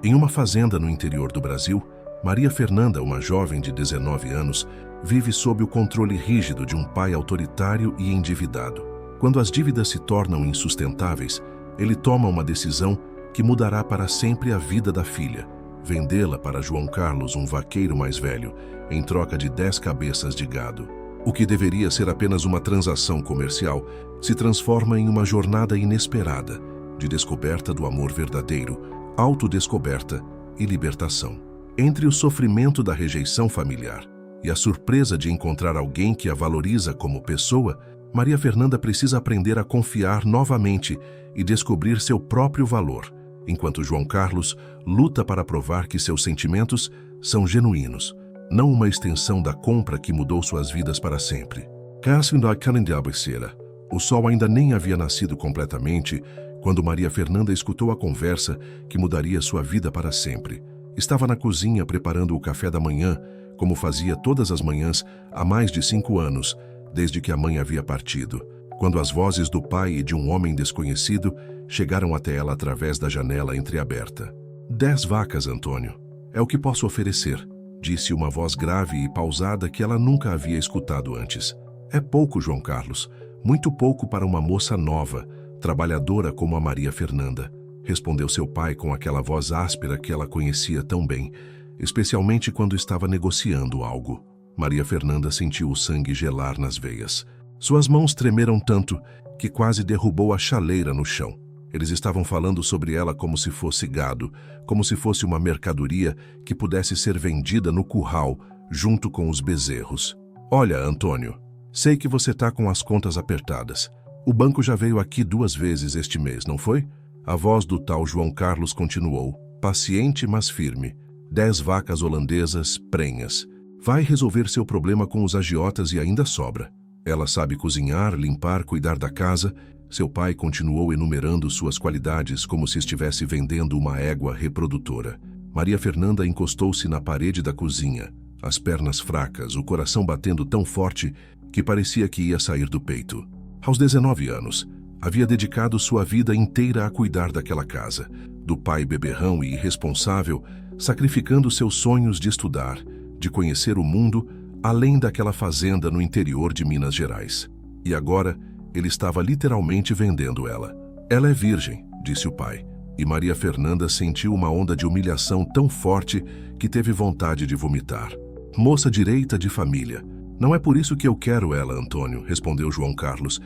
Em uma fazenda no interior do Brasil, Maria Fernanda, uma jovem de 19 anos, vive sob o controle rígido de um pai autoritário e endividado. Quando as dívidas se tornam insustentáveis, ele toma uma decisão que mudará para sempre a vida da filha: vendê-la para João Carlos, um vaqueiro mais velho, em troca de 10 cabeças de gado. O que deveria ser apenas uma transação comercial se transforma em uma jornada inesperada de descoberta do amor verdadeiro, autodescoberta e libertação. Entre o sofrimento da rejeição familiar e a surpresa de encontrar alguém que a valoriza como pessoa, Maria Fernanda precisa aprender a confiar novamente e descobrir seu próprio valor, enquanto João Carlos luta para provar que seus sentimentos são genuínos, não uma extensão da compra que mudou suas vidas para sempre. O sol ainda nem havia nascido completamente quando Maria Fernanda escutou a conversa que mudaria sua vida para sempre. Estava na cozinha preparando o café da manhã, como fazia todas as manhãs há mais de 5 anos, desde que a mãe havia partido, quando as vozes do pai e de um homem desconhecido chegaram até ela através da janela entreaberta. 10 vacas, Antônio. É o que posso oferecer, disse uma voz grave e pausada que ela nunca havia escutado antes. É pouco, João Carlos, muito pouco para uma moça nova, trabalhadora como a Maria Fernanda, respondeu seu pai com aquela voz áspera que ela conhecia tão bem, especialmente quando estava negociando algo. Maria Fernanda sentiu o sangue gelar nas veias. Suas mãos tremeram tanto que quase derrubou a chaleira no chão. Eles estavam falando sobre ela como se fosse gado, como se fosse uma mercadoria que pudesse ser vendida no curral, junto com os bezerros. Olha, Antônio, sei que você está com as contas apertadas. O banco já veio aqui 2 vezes este mês, não foi? A voz do tal João Carlos continuou, paciente mas firme. 10 vacas holandesas prenhas. Vai resolver seu problema com os agiotas e ainda sobra. Ela sabe cozinhar, limpar, cuidar da casa. Seu pai continuou enumerando suas qualidades como se estivesse vendendo uma égua reprodutora. Maria Fernanda encostou-se na parede da cozinha, as pernas fracas, o coração batendo tão forte que parecia que ia sair do peito. Aos 19 anos, havia dedicado sua vida inteira a cuidar daquela casa, do pai beberrão e irresponsável, sacrificando seus sonhos de estudar, de conhecer o mundo, além daquela fazenda no interior de Minas Gerais. E agora, ele estava literalmente vendendo ela. Ela é virgem, disse o pai, e Maria Fernanda sentiu uma onda de humilhação tão forte que teve vontade de vomitar. Moça direita de família. Não é por isso que eu quero ela, Antônio, respondeu João Carlos,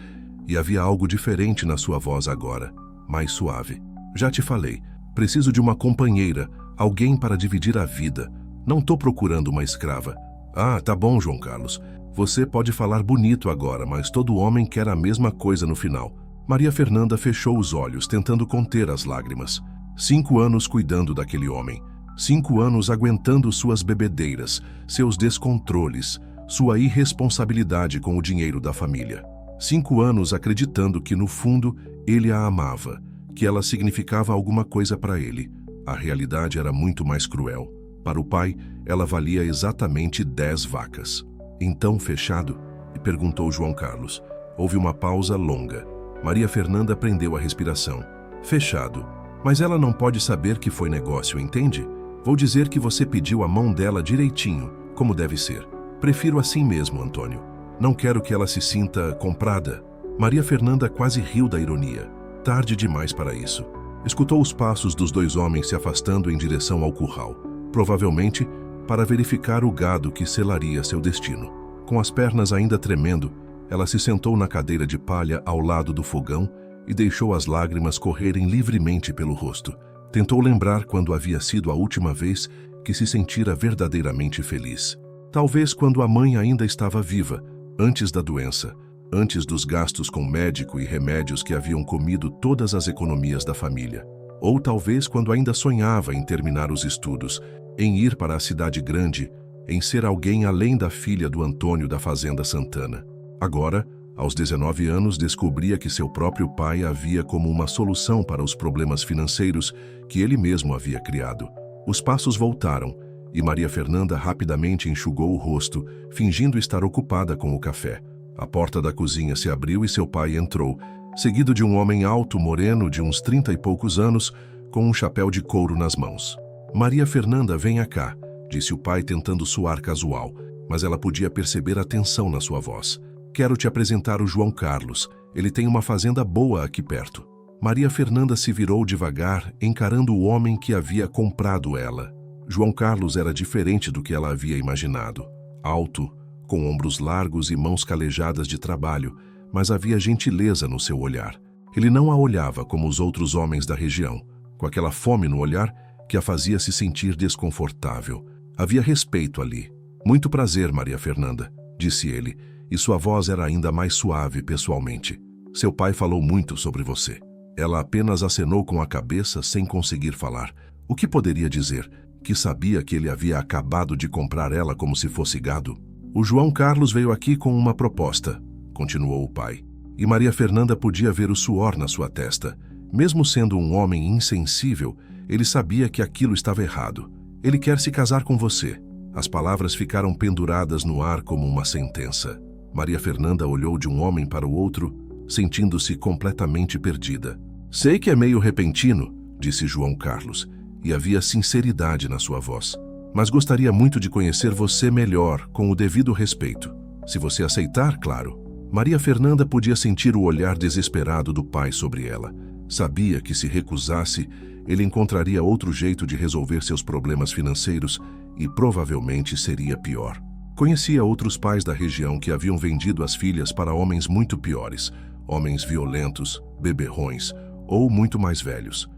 e havia algo diferente na sua voz agora, mais suave. Já te falei, preciso de uma companheira, alguém para dividir a vida. Não tô procurando uma escrava. Ah, tá bom, João Carlos. Você pode falar bonito agora, mas todo homem quer a mesma coisa no final. Maria Fernanda fechou os olhos, tentando conter as lágrimas. 5 anos cuidando daquele homem. 5 anos aguentando suas bebedeiras, seus descontroles, sua irresponsabilidade com o dinheiro da família. 5 anos acreditando que, no fundo, ele a amava, que ela significava alguma coisa para ele. A realidade era muito mais cruel. Para o pai, ela valia exatamente 10 vacas. Então, fechado? Perguntou João Carlos. Houve uma pausa longa. Maria Fernanda prendeu a respiração. Fechado. Mas ela não pode saber que foi negócio, entende? Vou dizer que você pediu a mão dela direitinho, como deve ser. Prefiro assim mesmo, Antônio. Não quero que ela se sinta comprada. Maria Fernanda quase riu da ironia. Tarde demais para isso. Escutou os passos dos 2 homens se afastando em direção ao curral. Provavelmente para verificar o gado que selaria seu destino. Com as pernas ainda tremendo, ela se sentou na cadeira de palha ao lado do fogão e deixou as lágrimas correrem livremente pelo rosto. Tentou lembrar quando havia sido a última vez que se sentira verdadeiramente feliz. Talvez quando a mãe ainda estava viva, antes da doença, antes dos gastos com médico e remédios que haviam comido todas as economias da família. Ou talvez quando ainda sonhava em terminar os estudos, em ir para a cidade grande, em ser alguém além da filha do Antônio da Fazenda Santana. Agora, aos 19 anos, descobria que seu próprio pai a via como uma solução para os problemas financeiros que ele mesmo havia criado. Os passos voltaram, e Maria Fernanda rapidamente enxugou o rosto, fingindo estar ocupada com o café. A porta da cozinha se abriu e seu pai entrou, seguido de um homem alto, moreno, de uns 30 e poucos anos, com um chapéu de couro nas mãos. Maria Fernanda, venha cá, disse o pai tentando soar casual, mas ela podia perceber a tensão na sua voz. Quero te apresentar o João Carlos. Ele tem uma fazenda boa aqui perto. Maria Fernanda se virou devagar, encarando o homem que havia comprado ela. João Carlos era diferente do que ela havia imaginado. Alto, com ombros largos e mãos calejadas de trabalho, mas havia gentileza no seu olhar. Ele não a olhava como os outros homens da região, com aquela fome no olhar que a fazia se sentir desconfortável. Havia respeito ali. Muito prazer, Maria Fernanda, disse ele, e sua voz era ainda mais suave pessoalmente. Seu pai falou muito sobre você. Ela apenas acenou com a cabeça sem conseguir falar. O que poderia dizer? Que sabia que ele havia acabado de comprar ela como se fosse gado? O João Carlos veio aqui com uma proposta, continuou o pai. E Maria Fernanda podia ver o suor na sua testa. Mesmo sendo um homem insensível, ele sabia que aquilo estava errado. Ele quer se casar com você. As palavras ficaram penduradas no ar como uma sentença. Maria Fernanda olhou de um homem para o outro, sentindo-se completamente perdida. Sei que é meio repentino, disse João Carlos, e havia sinceridade na sua voz. Mas gostaria muito de conhecer você melhor, com o devido respeito. Se você aceitar, claro. Maria Fernanda podia sentir o olhar desesperado do pai sobre ela. Sabia que se recusasse, ele encontraria outro jeito de resolver seus problemas financeiros e provavelmente seria pior. Conhecia outros pais da região que haviam vendido as filhas para homens muito piores, homens violentos, beberrões ou muito mais velhos.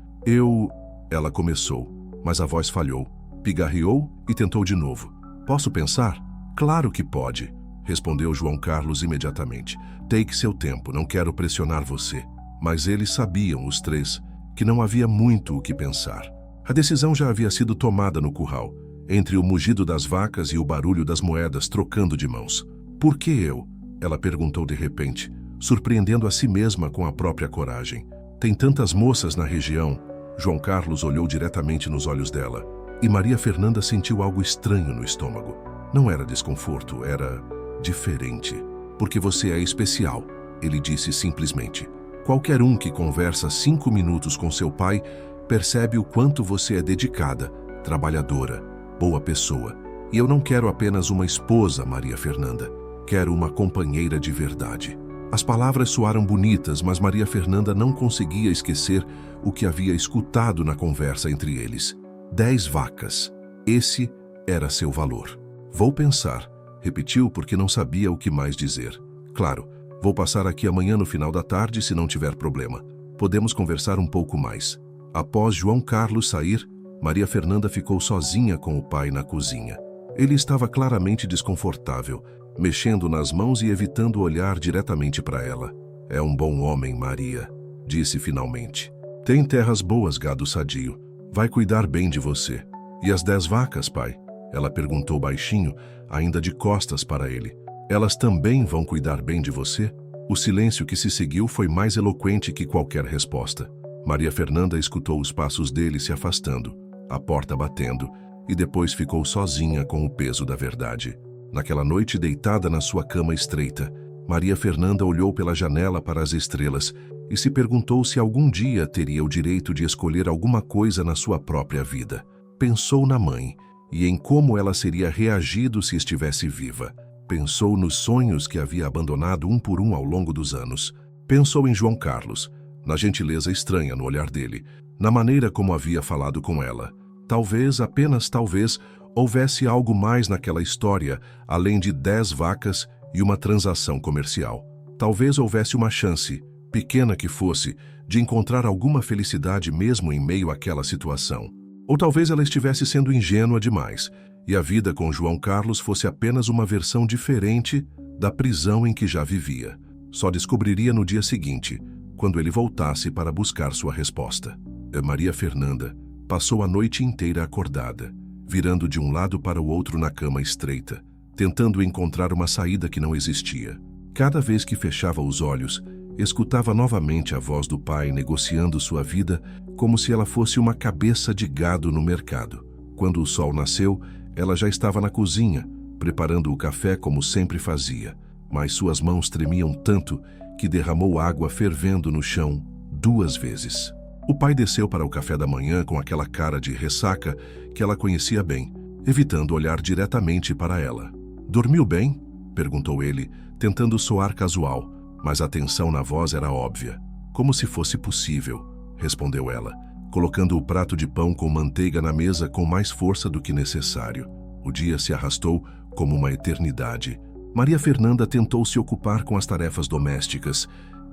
Ela começou, mas a voz falhou, pigarreou e tentou de novo. Posso pensar? Claro que pode, respondeu João Carlos imediatamente. Take seu tempo, não quero pressionar você. Mas eles sabiam, os três, que não havia muito o que pensar. A decisão já havia sido tomada no curral, entre o mugido das vacas e o barulho das moedas trocando de mãos. Por que eu? Ela perguntou de repente, surpreendendo a si mesma com a própria coragem. Tem tantas moças na região. João Carlos olhou diretamente nos olhos dela, e Maria Fernanda sentiu algo estranho no estômago. Não era desconforto, era diferente. Porque você é especial, ele disse simplesmente. Qualquer um que conversa 5 minutos com seu pai percebe o quanto você é dedicada, trabalhadora, boa pessoa. E eu não quero apenas uma esposa, Maria Fernanda. Quero uma companheira de verdade. As palavras soaram bonitas, mas Maria Fernanda não conseguia esquecer o que havia escutado na conversa entre eles. 10 vacas. Esse era seu valor. Vou pensar, repetiu porque não sabia o que mais dizer. Claro, vou passar aqui amanhã no final da tarde se não tiver problema. Podemos conversar um pouco mais. Após João Carlos sair, Maria Fernanda ficou sozinha com o pai na cozinha. Ele estava claramente desconfortável, mexendo nas mãos e evitando olhar diretamente para ela. É um bom homem, Maria, disse finalmente. Tem terras boas, gado sadio. Vai cuidar bem de você. E as 10 vacas, pai? Ela perguntou baixinho, ainda de costas para ele. Elas também vão cuidar bem de você? O silêncio que se seguiu foi mais eloquente que qualquer resposta. Maria Fernanda escutou os passos dele se afastando, a porta batendo, e depois ficou sozinha com o peso da verdade. Naquela noite, deitada na sua cama estreita, Maria Fernanda olhou pela janela para as estrelas e se perguntou se algum dia teria o direito de escolher alguma coisa na sua própria vida. Pensou na mãe e em como ela seria reagido se estivesse viva. Pensou nos sonhos que havia abandonado um por um ao longo dos anos. Pensou em João Carlos, na gentileza estranha no olhar dele, na maneira como havia falado com ela. Talvez, apenas talvez, houvesse algo mais naquela história, além de 10 vacas e uma transação comercial. Talvez houvesse uma chance, pequena que fosse, de encontrar alguma felicidade mesmo em meio àquela situação. Ou talvez ela estivesse sendo ingênua demais, e a vida com João Carlos fosse apenas uma versão diferente da prisão em que já vivia. Só descobriria no dia seguinte, quando ele voltasse para buscar sua resposta. Maria Fernanda passou a noite inteira acordada, virando de um lado para o outro na cama estreita, tentando encontrar uma saída que não existia. Cada vez que fechava os olhos, escutava novamente a voz do pai negociando sua vida como se ela fosse uma cabeça de gado no mercado. Quando o sol nasceu, ela já estava na cozinha, preparando o café como sempre fazia, mas suas mãos tremiam tanto que derramou água fervendo no chão 2 vezes. O pai desceu para o café da manhã com aquela cara de ressaca que ela conhecia bem, evitando olhar diretamente para ela. "Dormiu bem?" perguntou ele, tentando soar casual, mas a tensão na voz era óbvia. "Como se fosse possível", respondeu ela, colocando o prato de pão com manteiga na mesa com mais força do que necessário. O dia se arrastou como uma eternidade. Maria Fernanda tentou se ocupar com as tarefas domésticas,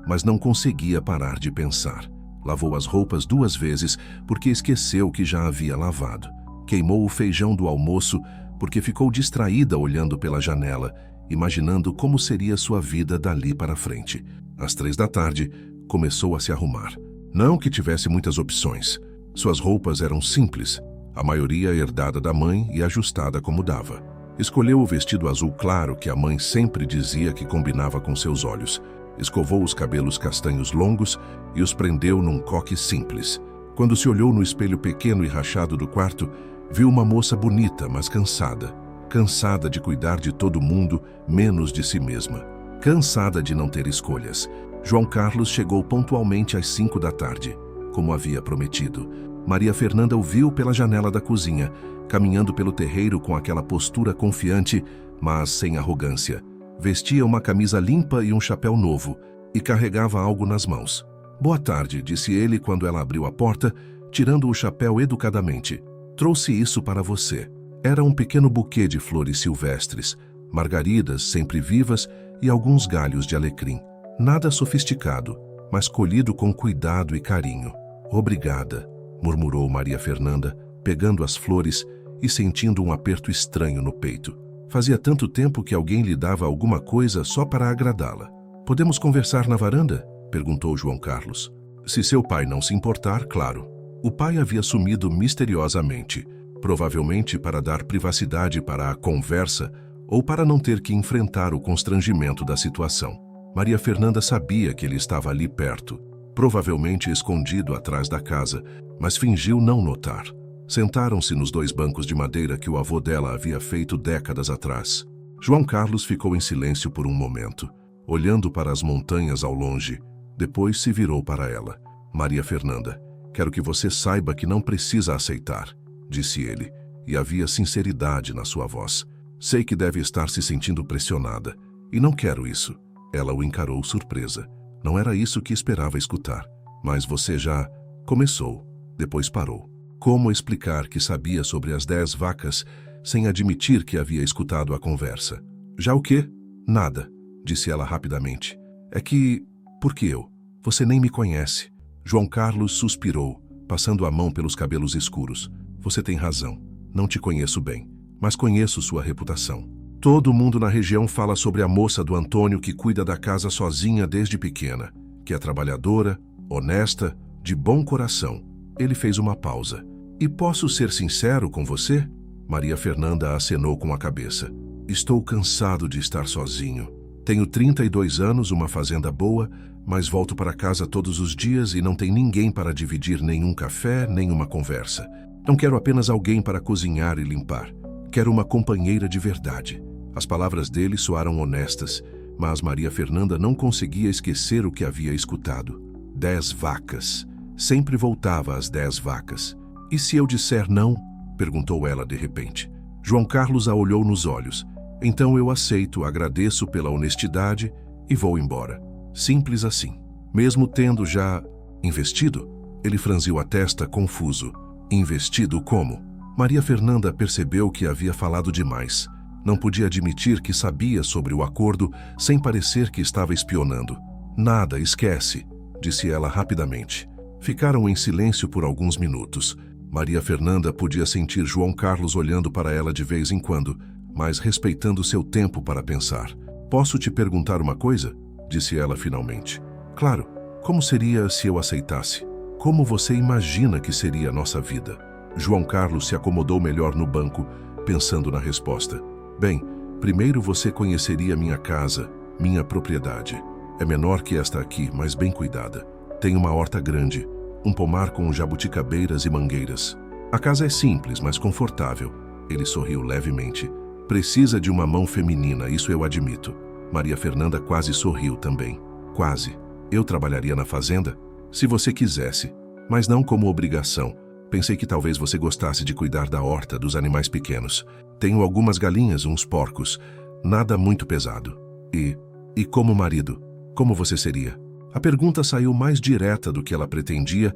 mas não conseguia parar de pensar. Lavou as roupas 2 vezes porque esqueceu que já havia lavado. Queimou o feijão do almoço porque ficou distraída olhando pela janela, imaginando como seria sua vida dali para frente. Às 3 da tarde, começou a se arrumar. Não que tivesse muitas opções. Suas roupas eram simples, a maioria herdada da mãe e ajustada como dava. Escolheu o vestido azul claro que a mãe sempre dizia que combinava com seus olhos. Escovou os cabelos castanhos longos e os prendeu num coque simples. Quando se olhou no espelho pequeno e rachado do quarto, viu uma moça bonita, mas cansada. Cansada de cuidar de todo mundo, menos de si mesma. Cansada de não ter escolhas. João Carlos chegou pontualmente às 5 da tarde, como havia prometido. Maria Fernanda o viu pela janela da cozinha, caminhando pelo terreiro com aquela postura confiante, mas sem arrogância. Vestia uma camisa limpa e um chapéu novo, e carregava algo nas mãos. "Boa tarde", disse ele quando ela abriu a porta, tirando o chapéu educadamente. "Trouxe isso para você." Era um pequeno buquê de flores silvestres, margaridas sempre vivas e alguns galhos de alecrim. Nada sofisticado, mas colhido com cuidado e carinho. "Obrigada", murmurou Maria Fernanda, pegando as flores e sentindo um aperto estranho no peito. Fazia tanto tempo que alguém lhe dava alguma coisa só para agradá-la. "Podemos conversar na varanda?" perguntou João Carlos. "Se seu pai não se importar, claro." O pai havia sumido misteriosamente, provavelmente para dar privacidade para a conversa ou para não ter que enfrentar o constrangimento da situação. Maria Fernanda sabia que ele estava ali perto, provavelmente escondido atrás da casa, mas fingiu não notar. Sentaram-se nos 2 bancos de madeira que o avô dela havia feito décadas atrás. João Carlos ficou em silêncio por um momento, olhando para as montanhas ao longe. Depois se virou para ela. "Maria Fernanda, quero que você saiba que não precisa aceitar", disse ele, e havia sinceridade na sua voz. "Sei que deve estar se sentindo pressionada, e não quero isso." Ela o encarou surpresa. Não era isso que esperava escutar. "Mas você já..." começou, depois parou. Como explicar que sabia sobre as 10 vacas sem admitir que havia escutado a conversa? "Já o quê?" "Nada", disse ela rapidamente. "É que... por que eu? Você nem me conhece." João Carlos suspirou, passando a mão pelos cabelos escuros. "Você tem razão. Não te conheço bem, mas conheço sua reputação. Todo mundo na região fala sobre a moça do Antônio que cuida da casa sozinha desde pequena, que é trabalhadora, honesta, de bom coração." Ele fez uma pausa. "E posso ser sincero com você?" Maria Fernanda acenou com a cabeça. "Estou cansado de estar sozinho. Tenho 32 anos, uma fazenda boa, mas volto para casa todos os dias e não tem ninguém para dividir nenhum café, nenhuma conversa. Não quero apenas alguém para cozinhar e limpar. Quero uma companheira de verdade." As palavras dele soaram honestas, mas Maria Fernanda não conseguia esquecer o que havia escutado. 10 vacas. Sempre voltava às 10 vacas. "E se eu disser não?" perguntou ela de repente. João Carlos a olhou nos olhos. "Então eu aceito, agradeço pela honestidade e vou embora." Simples assim. Mesmo tendo já investido? Ele franziu a testa, confuso. Investido como? Maria Fernanda percebeu que havia falado demais. Não podia admitir que sabia sobre o acordo sem parecer que estava espionando. "Nada, esquece", disse ela rapidamente. Ficaram em silêncio por alguns minutos. Maria Fernanda podia sentir João Carlos olhando para ela de vez em quando, mas respeitando seu tempo para pensar. "Posso te perguntar uma coisa?" disse ela finalmente. "Claro. Como seria se eu aceitasse? Como você imagina que seria a nossa vida?" João Carlos se acomodou melhor no banco, pensando na resposta. "Bem, primeiro você conheceria minha casa, minha propriedade. É menor que esta aqui, mas bem cuidada. Tem uma horta grande, um pomar com jabuticabeiras e mangueiras. A casa é simples, mas confortável." Ele sorriu levemente. "Precisa de uma mão feminina, isso eu admito." Maria Fernanda quase sorriu também. "Quase. Eu trabalharia na fazenda? Se você quisesse." mas não como obrigação. Pensei que talvez você gostasse de cuidar da horta, dos animais pequenos. Tenho algumas galinhas, uns porcos. Nada muito pesado. E como marido, como você seria? A pergunta saiu mais direta do que ela pretendia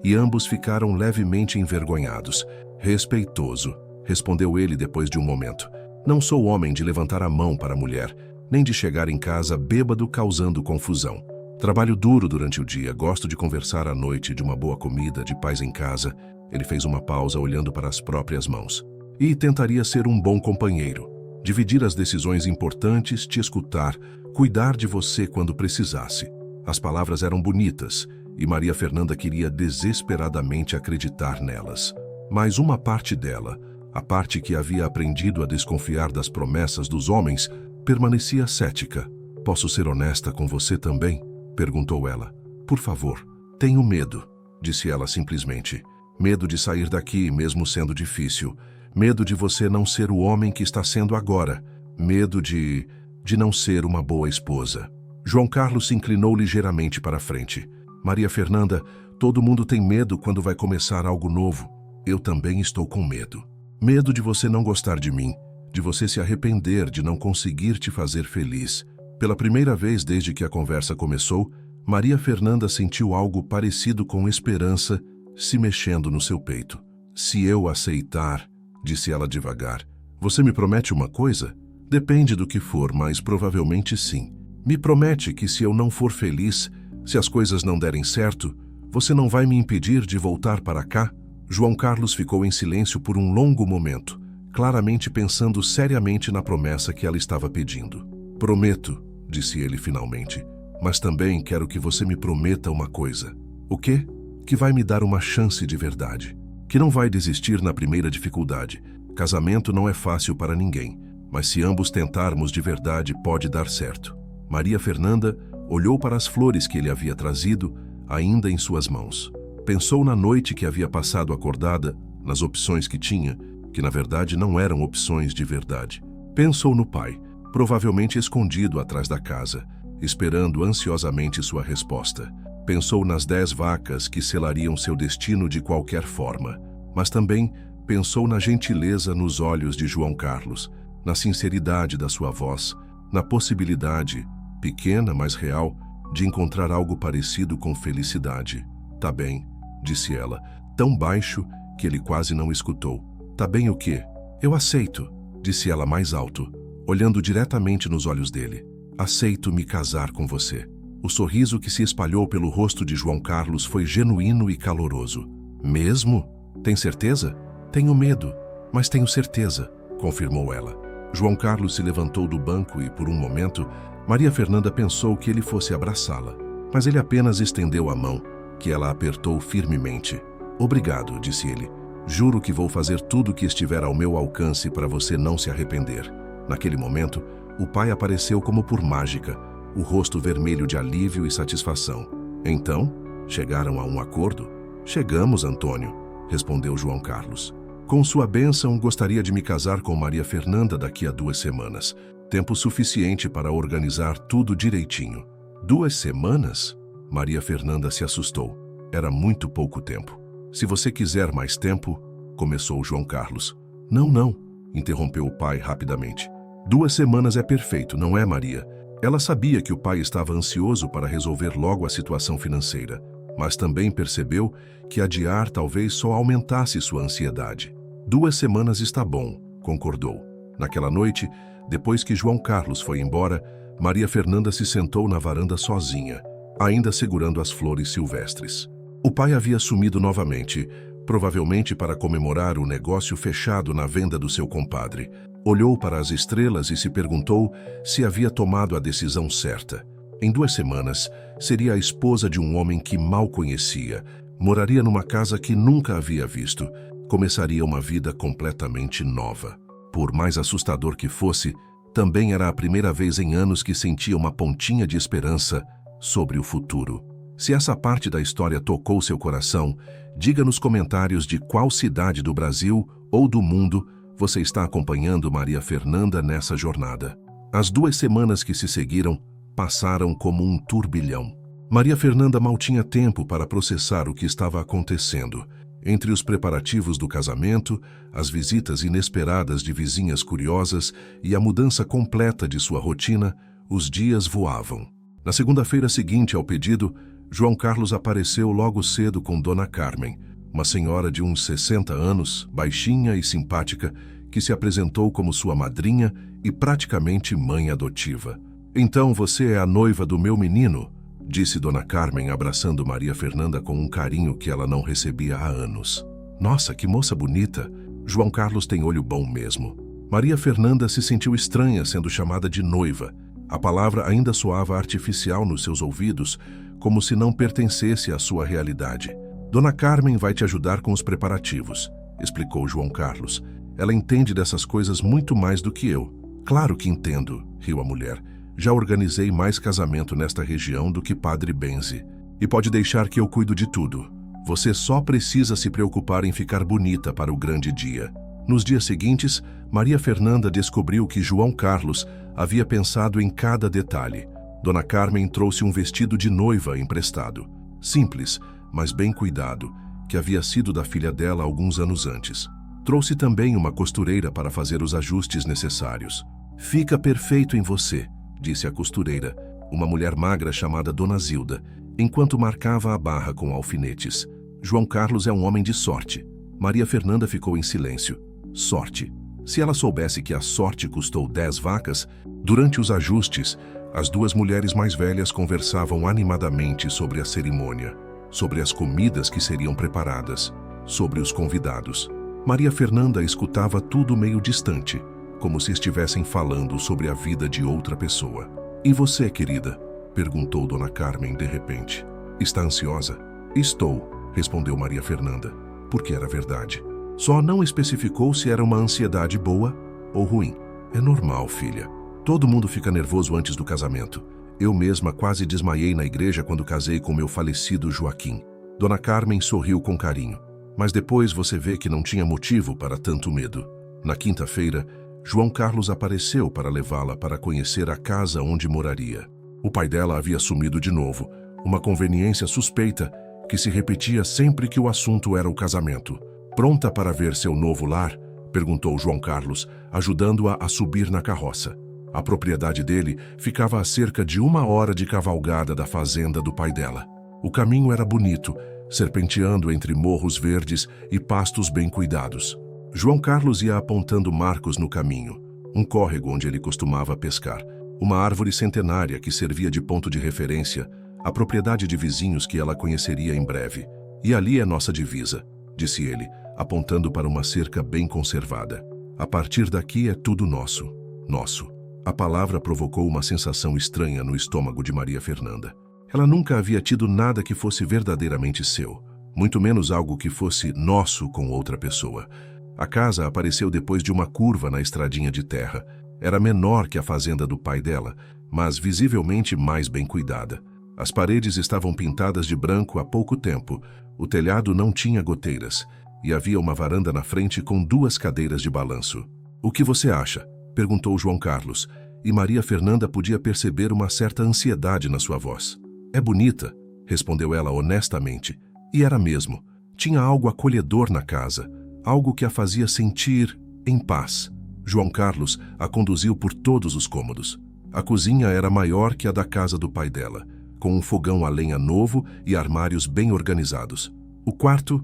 e ambos ficaram levemente envergonhados. Respeitoso, respondeu ele depois de um momento. Não sou homem de levantar a mão para a mulher, nem de chegar em casa bêbado causando confusão. Trabalho duro durante o dia, gosto de conversar à noite, de uma boa comida, de paz em casa. Ele fez uma pausa olhando para as próprias mãos. E tentaria ser um bom companheiro, dividir as decisões importantes, te escutar, cuidar de você quando precisasse. As palavras eram bonitas e Maria Fernanda queria desesperadamente acreditar nelas. Mas uma parte dela, a parte que havia aprendido a desconfiar das promessas dos homens, permanecia cética. Posso ser honesta com você também? Perguntou ela. Por favor. Tenho medo, disse ela simplesmente. Medo de sair daqui, mesmo sendo difícil. Medo de você não ser o homem que está sendo agora. Medo de não ser uma boa esposa. João Carlos se inclinou ligeiramente para a frente. Maria Fernanda, todo mundo tem medo quando vai começar algo novo. Eu também estou com medo. Medo de você não gostar de mim, de você se arrepender de não conseguir te fazer feliz. Pela primeira vez desde que a conversa começou, Maria Fernanda sentiu algo parecido com esperança se mexendo no seu peito. Se eu aceitar, disse ela devagar, você me promete uma coisa? Depende do que for, mas provavelmente sim. Me promete que se eu não for feliz, se as coisas não derem certo, você não vai me impedir de voltar para cá? João Carlos ficou em silêncio por um longo momento, claramente pensando seriamente na promessa que ela estava pedindo. Prometo, disse ele finalmente, mas também quero que você me prometa uma coisa. O quê? Que vai me dar uma chance de verdade. Que não vai desistir na primeira dificuldade. Casamento não é fácil para ninguém, mas se ambos tentarmos de verdade, pode dar certo. Maria Fernanda olhou para as flores que ele havia trazido, ainda em suas mãos. Pensou na noite que havia passado acordada, nas opções que tinha, que na verdade não eram opções de verdade. Pensou no pai, provavelmente escondido atrás da casa, esperando ansiosamente sua resposta. Pensou nas 10 vacas que selariam seu destino de qualquer forma, mas também pensou na gentileza nos olhos de João Carlos, na sinceridade da sua voz, na possibilidade, pequena mas real, de encontrar algo parecido com felicidade. Tá bem, disse ela, tão baixo que ele quase não escutou. Tá bem o quê? Eu aceito, disse ela mais alto, olhando diretamente nos olhos dele. Aceito me casar com você. O sorriso que se espalhou pelo rosto de João Carlos foi genuíno e caloroso. Mesmo? Tem certeza? Tenho medo, mas tenho certeza, confirmou ela. João Carlos se levantou do banco e, por um momento, Maria Fernanda pensou que ele fosse abraçá-la, mas ele apenas estendeu a mão, que ela apertou firmemente. Obrigado, disse ele. Juro que vou fazer tudo o que estiver ao meu alcance para você não se arrepender. Naquele momento, o pai apareceu como por mágica, o rosto vermelho de alívio e satisfação. Então, chegaram a um acordo? Chegamos, Antônio, respondeu João Carlos. Com sua bênção, gostaria de me casar com Maria Fernanda daqui a 2 semanas. Tempo suficiente para organizar tudo direitinho. 2 semanas? Maria Fernanda se assustou. Era muito pouco tempo. Se você quiser mais tempo, começou João Carlos. Não, interrompeu o pai rapidamente. 2 semanas é perfeito, não é, Maria? Ela sabia que o pai estava ansioso para resolver logo a situação financeira, mas também percebeu que adiar talvez só aumentasse sua ansiedade. 2 semanas está bom, concordou. Naquela noite, depois que João Carlos foi embora, Maria Fernanda se sentou na varanda sozinha, ainda segurando as flores silvestres. O pai havia sumido novamente, provavelmente para comemorar o negócio fechado na venda do seu compadre. Olhou para as estrelas e se perguntou se havia tomado a decisão certa. Em 2 semanas, seria a esposa de um homem que mal conhecia, moraria numa casa que nunca havia visto, começaria uma vida completamente nova. Por mais assustador que fosse, também era a primeira vez em anos que sentia uma pontinha de esperança sobre o futuro. Se essa parte da história tocou seu coração, diga nos comentários de qual cidade do Brasil ou do mundo você está acompanhando Maria Fernanda nessa jornada. As 2 semanas que se seguiram passaram como um turbilhão. Maria Fernanda mal tinha tempo para processar o que estava acontecendo. Entre os preparativos do casamento, as visitas inesperadas de vizinhas curiosas e a mudança completa de sua rotina, os dias voavam. Na segunda-feira seguinte ao pedido, João Carlos apareceu logo cedo com Dona Carmen, uma senhora de uns 60 anos, baixinha e simpática, que se apresentou como sua madrinha e praticamente mãe adotiva. "Então você é a noiva do meu menino?", disse Dona Carmen, abraçando Maria Fernanda com um carinho que ela não recebia há anos. "Nossa, que moça bonita! João Carlos tem olho bom mesmo." Maria Fernanda se sentiu estranha sendo chamada de noiva. A palavra ainda soava artificial nos seus ouvidos, como se não pertencesse à sua realidade. "Dona Carmen vai te ajudar com os preparativos", explicou João Carlos. "Ela entende dessas coisas muito mais do que eu." "Claro que entendo", riu a mulher. "Já organizei mais casamento nesta região do que Padre Benzi. E pode deixar que eu cuido de tudo. Você só precisa se preocupar em ficar bonita para o grande dia." Nos dias seguintes, Maria Fernanda descobriu que João Carlos havia pensado em cada detalhe. Dona Carmen trouxe um vestido de noiva emprestado, simples, mas bem cuidado, que havia sido da filha dela alguns anos antes. Trouxe também uma costureira para fazer os ajustes necessários. "Fica perfeito em você", disse a costureira, uma mulher magra chamada Dona Zilda, enquanto marcava a barra com alfinetes. "João Carlos é um homem de sorte." Maria Fernanda ficou em silêncio. Sorte. Se ela soubesse que a sorte custou 10 vacas, durante os ajustes, as duas mulheres mais velhas conversavam animadamente sobre a cerimônia, sobre as comidas que seriam preparadas, sobre os convidados. Maria Fernanda escutava tudo meio distante, como se estivessem falando sobre a vida de outra pessoa. "E você, querida?", perguntou Dona Carmen de repente. "Está ansiosa?" "Estou", respondeu Maria Fernanda, porque era verdade. Só não especificou se era uma ansiedade boa ou ruim. "É normal, filha. Todo mundo fica nervoso antes do casamento. Eu mesma quase desmaiei na igreja quando casei com meu falecido Joaquim." Dona Carmen sorriu com carinho. "Mas depois você vê que não tinha motivo para tanto medo." Na quinta-feira, João Carlos apareceu para levá-la para conhecer a casa onde moraria. O pai dela havia sumido de novo, uma conveniência suspeita que se repetia sempre que o assunto era o casamento. "Pronta para ver seu novo lar?", perguntou João Carlos, ajudando-a a subir na carroça. A propriedade dele ficava a cerca de 1 hora de cavalgada da fazenda do pai dela. O caminho era bonito, serpenteando entre morros verdes e pastos bem cuidados. João Carlos ia apontando marcos no caminho, um córrego onde ele costumava pescar, uma árvore centenária que servia de ponto de referência, a propriedade de vizinhos que ela conheceria em breve. "E ali é nossa divisa", disse ele, apontando para uma cerca bem conservada. "A partir daqui é tudo nosso. Nosso." A palavra provocou uma sensação estranha no estômago de Maria Fernanda. Ela nunca havia tido nada que fosse verdadeiramente seu, muito menos algo que fosse nosso com outra pessoa. A casa apareceu depois de uma curva na estradinha de terra. Era menor que a fazenda do pai dela, mas visivelmente mais bem cuidada. As paredes estavam pintadas de branco há pouco tempo, o telhado não tinha goteiras, e havia uma varanda na frente com 2 cadeiras de balanço. "O que você acha?", perguntou João Carlos, e Maria Fernanda podia perceber uma certa ansiedade na sua voz. "É bonita", respondeu ela honestamente, e era mesmo. Tinha algo acolhedor na casa, algo que a fazia sentir em paz. João Carlos a conduziu por todos os cômodos. A cozinha era maior que a da casa do pai dela, com um fogão a lenha novo e armários bem organizados. O quarto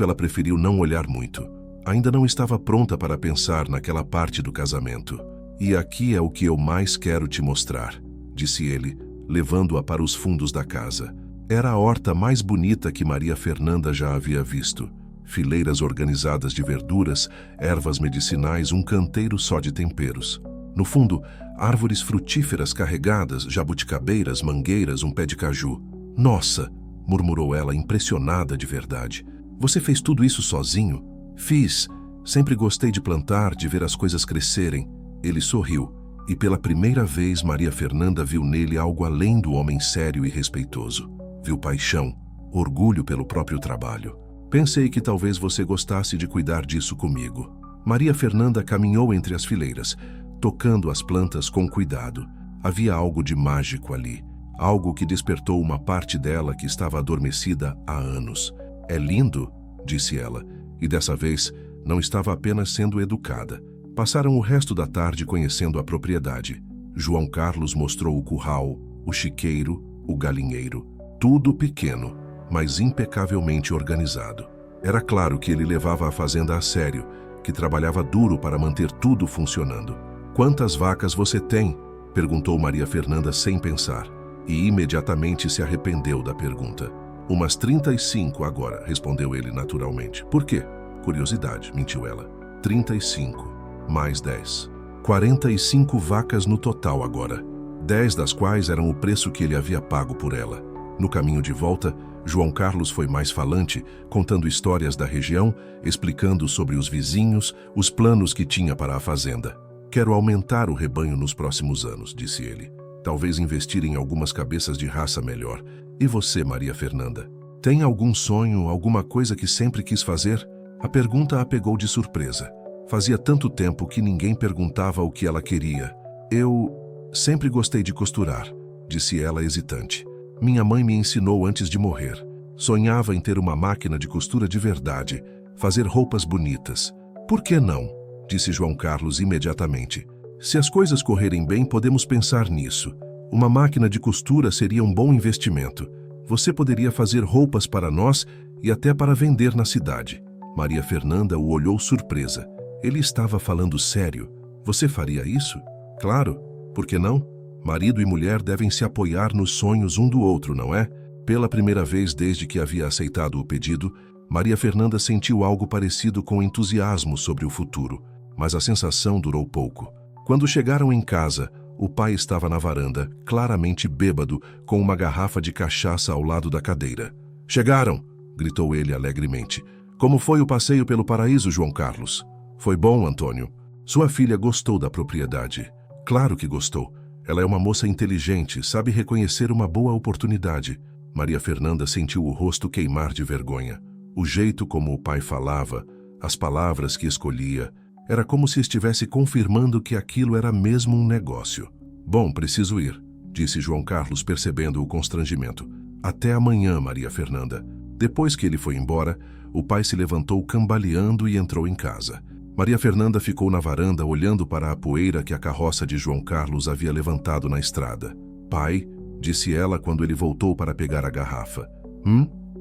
ela preferiu não olhar muito. Ainda não estava pronta para pensar naquela parte do casamento. "E aqui é o que eu mais quero te mostrar", disse ele, levando-a para os fundos da casa. Era a horta mais bonita que Maria Fernanda já havia visto. Fileiras organizadas de verduras, ervas medicinais, um canteiro só de temperos. No fundo, árvores frutíferas carregadas, jabuticabeiras, mangueiras, um pé de caju. "Nossa!", murmurou ela, impressionada de verdade. "Você fez tudo isso sozinho?" "Fiz. Sempre gostei de plantar, de ver as coisas crescerem." Ele sorriu, e pela primeira vez Maria Fernanda viu nele algo além do homem sério e respeitoso. Viu paixão, orgulho pelo próprio trabalho. "Pensei que talvez você gostasse de cuidar disso comigo." Maria Fernanda caminhou entre as fileiras, tocando as plantas com cuidado. Havia algo de mágico ali. algo que despertou uma parte dela que estava adormecida há anos. É lindo, disse ela, e dessa vez não estava apenas sendo educada. Passaram o resto da tarde conhecendo a propriedade. João Carlos mostrou o curral, o chiqueiro, o galinheiro. Tudo pequeno, mas impecavelmente organizado. Era claro que ele levava a fazenda a sério, que trabalhava duro para manter tudo funcionando. "Quantas vacas você tem?", perguntou Maria Fernanda sem pensar, e imediatamente se arrependeu da pergunta. "Umas 35 agora", respondeu ele naturalmente. "Por quê?", curiosidade, mentiu ela. 35, mais 10. 45 vacas no total agora, 10 das quais eram o preço que ele havia pago por ela. No caminho de volta, João Carlos foi mais falante, contando histórias da região, explicando sobre os vizinhos, os planos que tinha para a fazenda. "Quero aumentar o rebanho nos próximos anos", disse ele. "Talvez investir em algumas cabeças de raça melhor. E você, Maria Fernanda? Tem algum sonho, alguma coisa que sempre quis fazer?" A pergunta a pegou de surpresa. Fazia tanto tempo que ninguém perguntava o que ela queria. "Eu sempre gostei de costurar", disse ela hesitante. "Minha mãe me ensinou antes de morrer. Sonhava em ter uma máquina de costura de verdade, fazer roupas bonitas." "Por que não?", disse João Carlos imediatamente. "Se as coisas correrem bem, podemos pensar nisso. Uma máquina de costura seria um bom investimento. Você poderia fazer roupas para nós e até para vender na cidade." Maria Fernanda o olhou surpresa. Ele estava falando sério. "Você faria isso?" "Claro, por que não? Marido e mulher devem se apoiar nos sonhos um do outro, não é?" Pela primeira vez desde que havia aceitado o pedido, Maria Fernanda sentiu algo parecido com entusiasmo sobre o futuro, mas a sensação durou pouco. Quando chegaram em casa, o pai estava na varanda, claramente bêbado, com uma garrafa de cachaça ao lado da cadeira. "Chegaram!", gritou ele alegremente. "Como foi o passeio pelo paraíso, João Carlos?" "Foi bom, Antônio. Sua filha gostou da propriedade." "Claro que gostou. Ela é uma moça inteligente, sabe reconhecer uma boa oportunidade." Maria Fernanda sentiu o rosto queimar de vergonha. O jeito como o pai falava, as palavras que escolhia, era como se estivesse confirmando que aquilo era mesmo um negócio. "Bom, preciso ir", disse João Carlos, percebendo o constrangimento. "Até amanhã, Maria Fernanda." Depois que ele foi embora, o pai se levantou cambaleando e entrou em casa. Maria Fernanda ficou na varanda olhando para a poeira que a carroça de João Carlos havia levantado na estrada. "Pai", disse ela quando ele voltou para pegar a garrafa.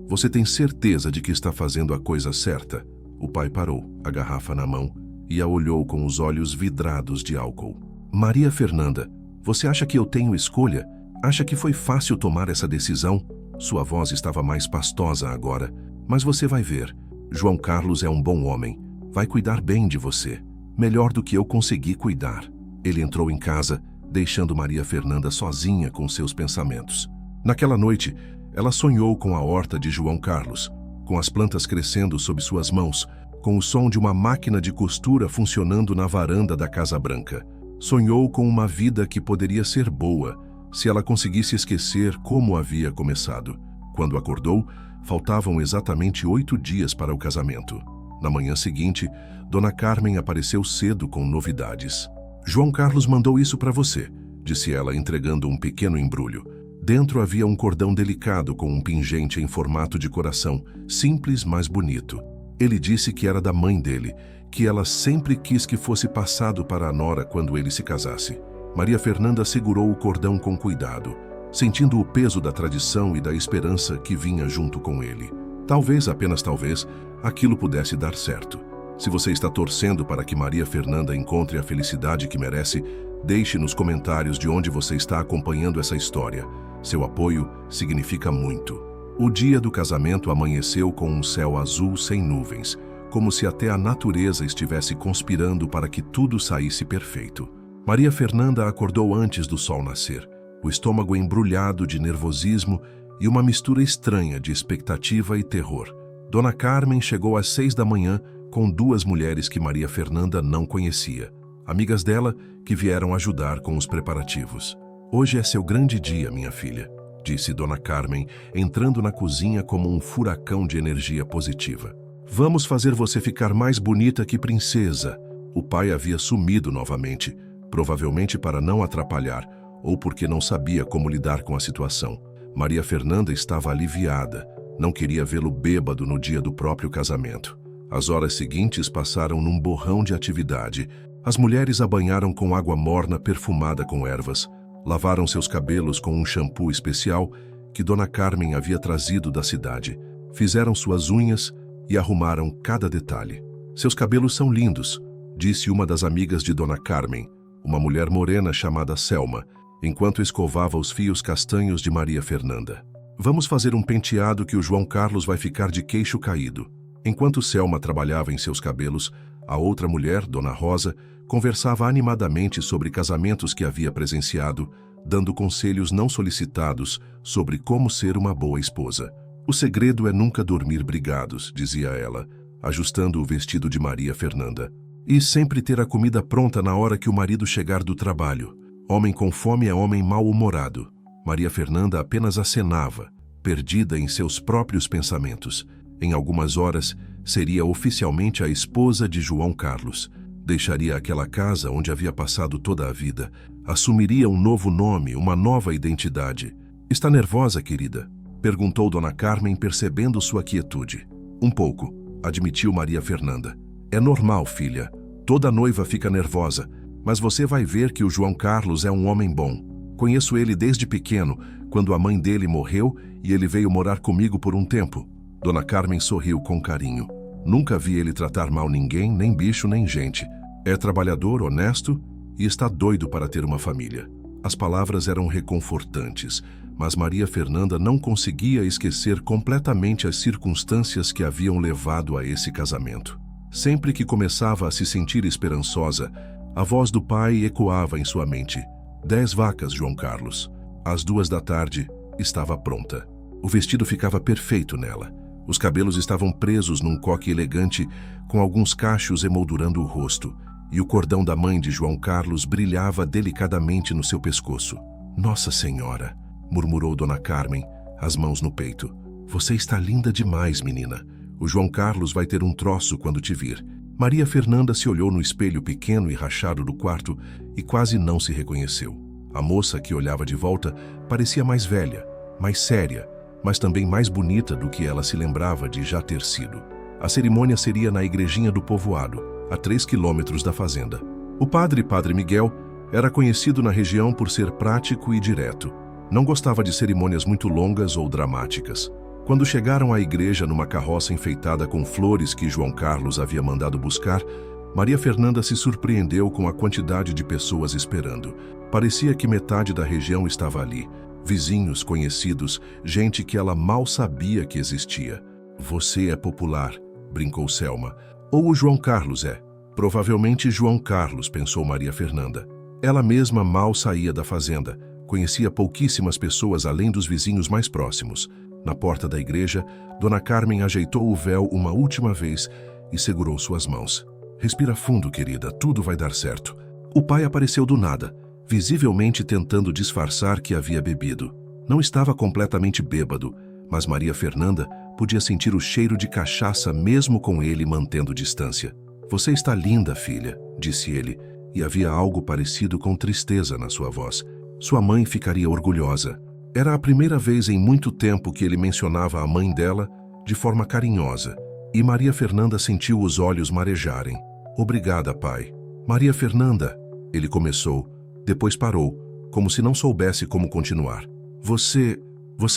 Você tem certeza de que está fazendo a coisa certa?" O pai parou, a garrafa na mão, e a olhou com os olhos vidrados de álcool. "Maria Fernanda, você acha que eu tenho escolha? Acha que foi fácil tomar essa decisão?" Sua voz estava mais pastosa agora. "Mas você vai ver. João Carlos é um bom homem. Vai cuidar bem de você. Melhor do que eu consegui cuidar." Ele entrou em casa, deixando Maria Fernanda sozinha com seus pensamentos. Naquela noite, ela sonhou com a horta de João Carlos, com as plantas crescendo sob suas mãos, com o som de uma máquina de costura funcionando na varanda da Casa Branca. Sonhou com uma vida que poderia ser boa, se ela conseguisse esquecer como havia começado. Quando acordou, faltavam exatamente 8 dias para o casamento. Na manhã seguinte, Dona Carmen apareceu cedo com novidades. "João Carlos mandou isso para você", disse ela, entregando um pequeno embrulho. Dentro havia um cordão delicado com um pingente em formato de coração, simples, mas bonito. Ele disse que era da mãe dele, que ela sempre quis que fosse passado para a nora quando ele se casasse. Maria Fernanda segurou o cordão com cuidado, sentindo o peso da tradição e da esperança que vinha junto com ele. Talvez, apenas talvez, aquilo pudesse dar certo. Se você está torcendo para que Maria Fernanda encontre a felicidade que merece, deixe nos comentários de onde você está acompanhando essa história. Seu apoio significa muito. O dia do casamento amanheceu com um céu azul sem nuvens, como se até a natureza estivesse conspirando para que tudo saísse perfeito. Maria Fernanda acordou antes do sol nascer, o estômago embrulhado de nervosismo e uma mistura estranha de expectativa e terror. Dona Carmen chegou às 6 da manhã com 2 mulheres que Maria Fernanda não conhecia, amigas dela que vieram ajudar com os preparativos. "Hoje é seu grande dia, minha filha", disse Dona Carmen, entrando na cozinha como um furacão de energia positiva. "Vamos fazer você ficar mais bonita que princesa." O pai havia sumido novamente, provavelmente para não atrapalhar, ou porque não sabia como lidar com a situação. Maria Fernanda estava aliviada, não queria vê-lo bêbado no dia do próprio casamento. As horas seguintes passaram num borrão de atividade. As mulheres a banharam com água morna perfumada com ervas, lavaram seus cabelos com um shampoo especial que Dona Carmen havia trazido da cidade, fizeram suas unhas e arrumaram cada detalhe. Seus cabelos são lindos, disse uma das amigas de Dona Carmen, uma mulher morena chamada Selma, enquanto escovava os fios castanhos de Maria Fernanda. Vamos fazer um penteado que o João Carlos vai ficar de queixo caído. Enquanto Selma trabalhava em seus cabelos, a outra mulher, Dona Rosa, conversava animadamente sobre casamentos que havia presenciado, dando conselhos não solicitados sobre como ser uma boa esposa. O segredo é nunca dormir brigados, dizia ela, ajustando o vestido de Maria Fernanda. E sempre ter a comida pronta na hora que o marido chegar do trabalho. Homem com fome é homem mal-humorado. Maria Fernanda apenas acenava, perdida em seus próprios pensamentos. Em algumas horas, seria oficialmente a esposa de João Carlos. Deixaria aquela casa onde havia passado toda a vida. Assumiria um novo nome, uma nova identidade. Está nervosa, querida? Perguntou Dona Carmen, percebendo sua quietude. Um pouco, admitiu Maria Fernanda. É normal, filha. Toda noiva fica nervosa, mas você vai ver que o João Carlos é um homem bom. Conheço ele desde pequeno, quando a mãe dele morreu e ele veio morar comigo por um tempo. Dona Carmen sorriu com carinho. Nunca vi ele tratar mal ninguém, nem bicho, nem gente. É trabalhador, honesto e está doido para ter uma família. As palavras eram reconfortantes, mas Maria Fernanda não conseguia esquecer completamente as circunstâncias que haviam levado a esse casamento. Sempre que começava a se sentir esperançosa, a voz do pai ecoava em sua mente. 10 vacas, João Carlos. Às 2 da tarde, estava pronta. O vestido ficava perfeito nela. Os cabelos estavam presos num coque elegante, com alguns cachos emoldurando o rosto, e o cordão da mãe de João Carlos brilhava delicadamente no seu pescoço. Nossa Senhora, murmurou Dona Carmen, as mãos no peito. Você está linda demais, menina. O João Carlos vai ter um troço quando te vir. Maria Fernanda se olhou no espelho pequeno e rachado do quarto e quase não se reconheceu. A moça que olhava de volta parecia mais velha, mais séria, mas também mais bonita do que ela se lembrava de já ter sido. A cerimônia seria na igrejinha do povoado, a 3 quilômetros da fazenda. O Padre Miguel era conhecido na região por ser prático e direto. Não gostava de cerimônias muito longas ou dramáticas. Quando chegaram à igreja numa carroça enfeitada com flores que João Carlos havia mandado buscar, Maria Fernanda se surpreendeu com a quantidade de pessoas esperando. Parecia que metade da região estava ali. Vizinhos, conhecidos, gente que ela mal sabia que existia. Você é popular, brincou Selma. Ou o João Carlos é. Provavelmente João Carlos, pensou Maria Fernanda. Ela mesma mal saía da fazenda. Conhecia pouquíssimas pessoas além dos vizinhos mais próximos. Na porta da igreja, Dona Carmen ajeitou o véu uma última vez e segurou suas mãos. Respira fundo, querida, tudo vai dar certo. O pai apareceu do nada, visivelmente tentando disfarçar que havia bebido. Não estava completamente bêbado, mas Maria Fernanda podia sentir o cheiro de cachaça mesmo com ele mantendo distância. Você está linda, filha, disse ele, e havia algo parecido com tristeza na sua voz. Sua mãe ficaria orgulhosa. Era a primeira vez em muito tempo que ele mencionava a mãe dela de forma carinhosa, e Maria Fernanda sentiu os olhos marejarem. Obrigada, pai. Maria Fernanda, ele começou, depois parou, como se não soubesse como continuar. Você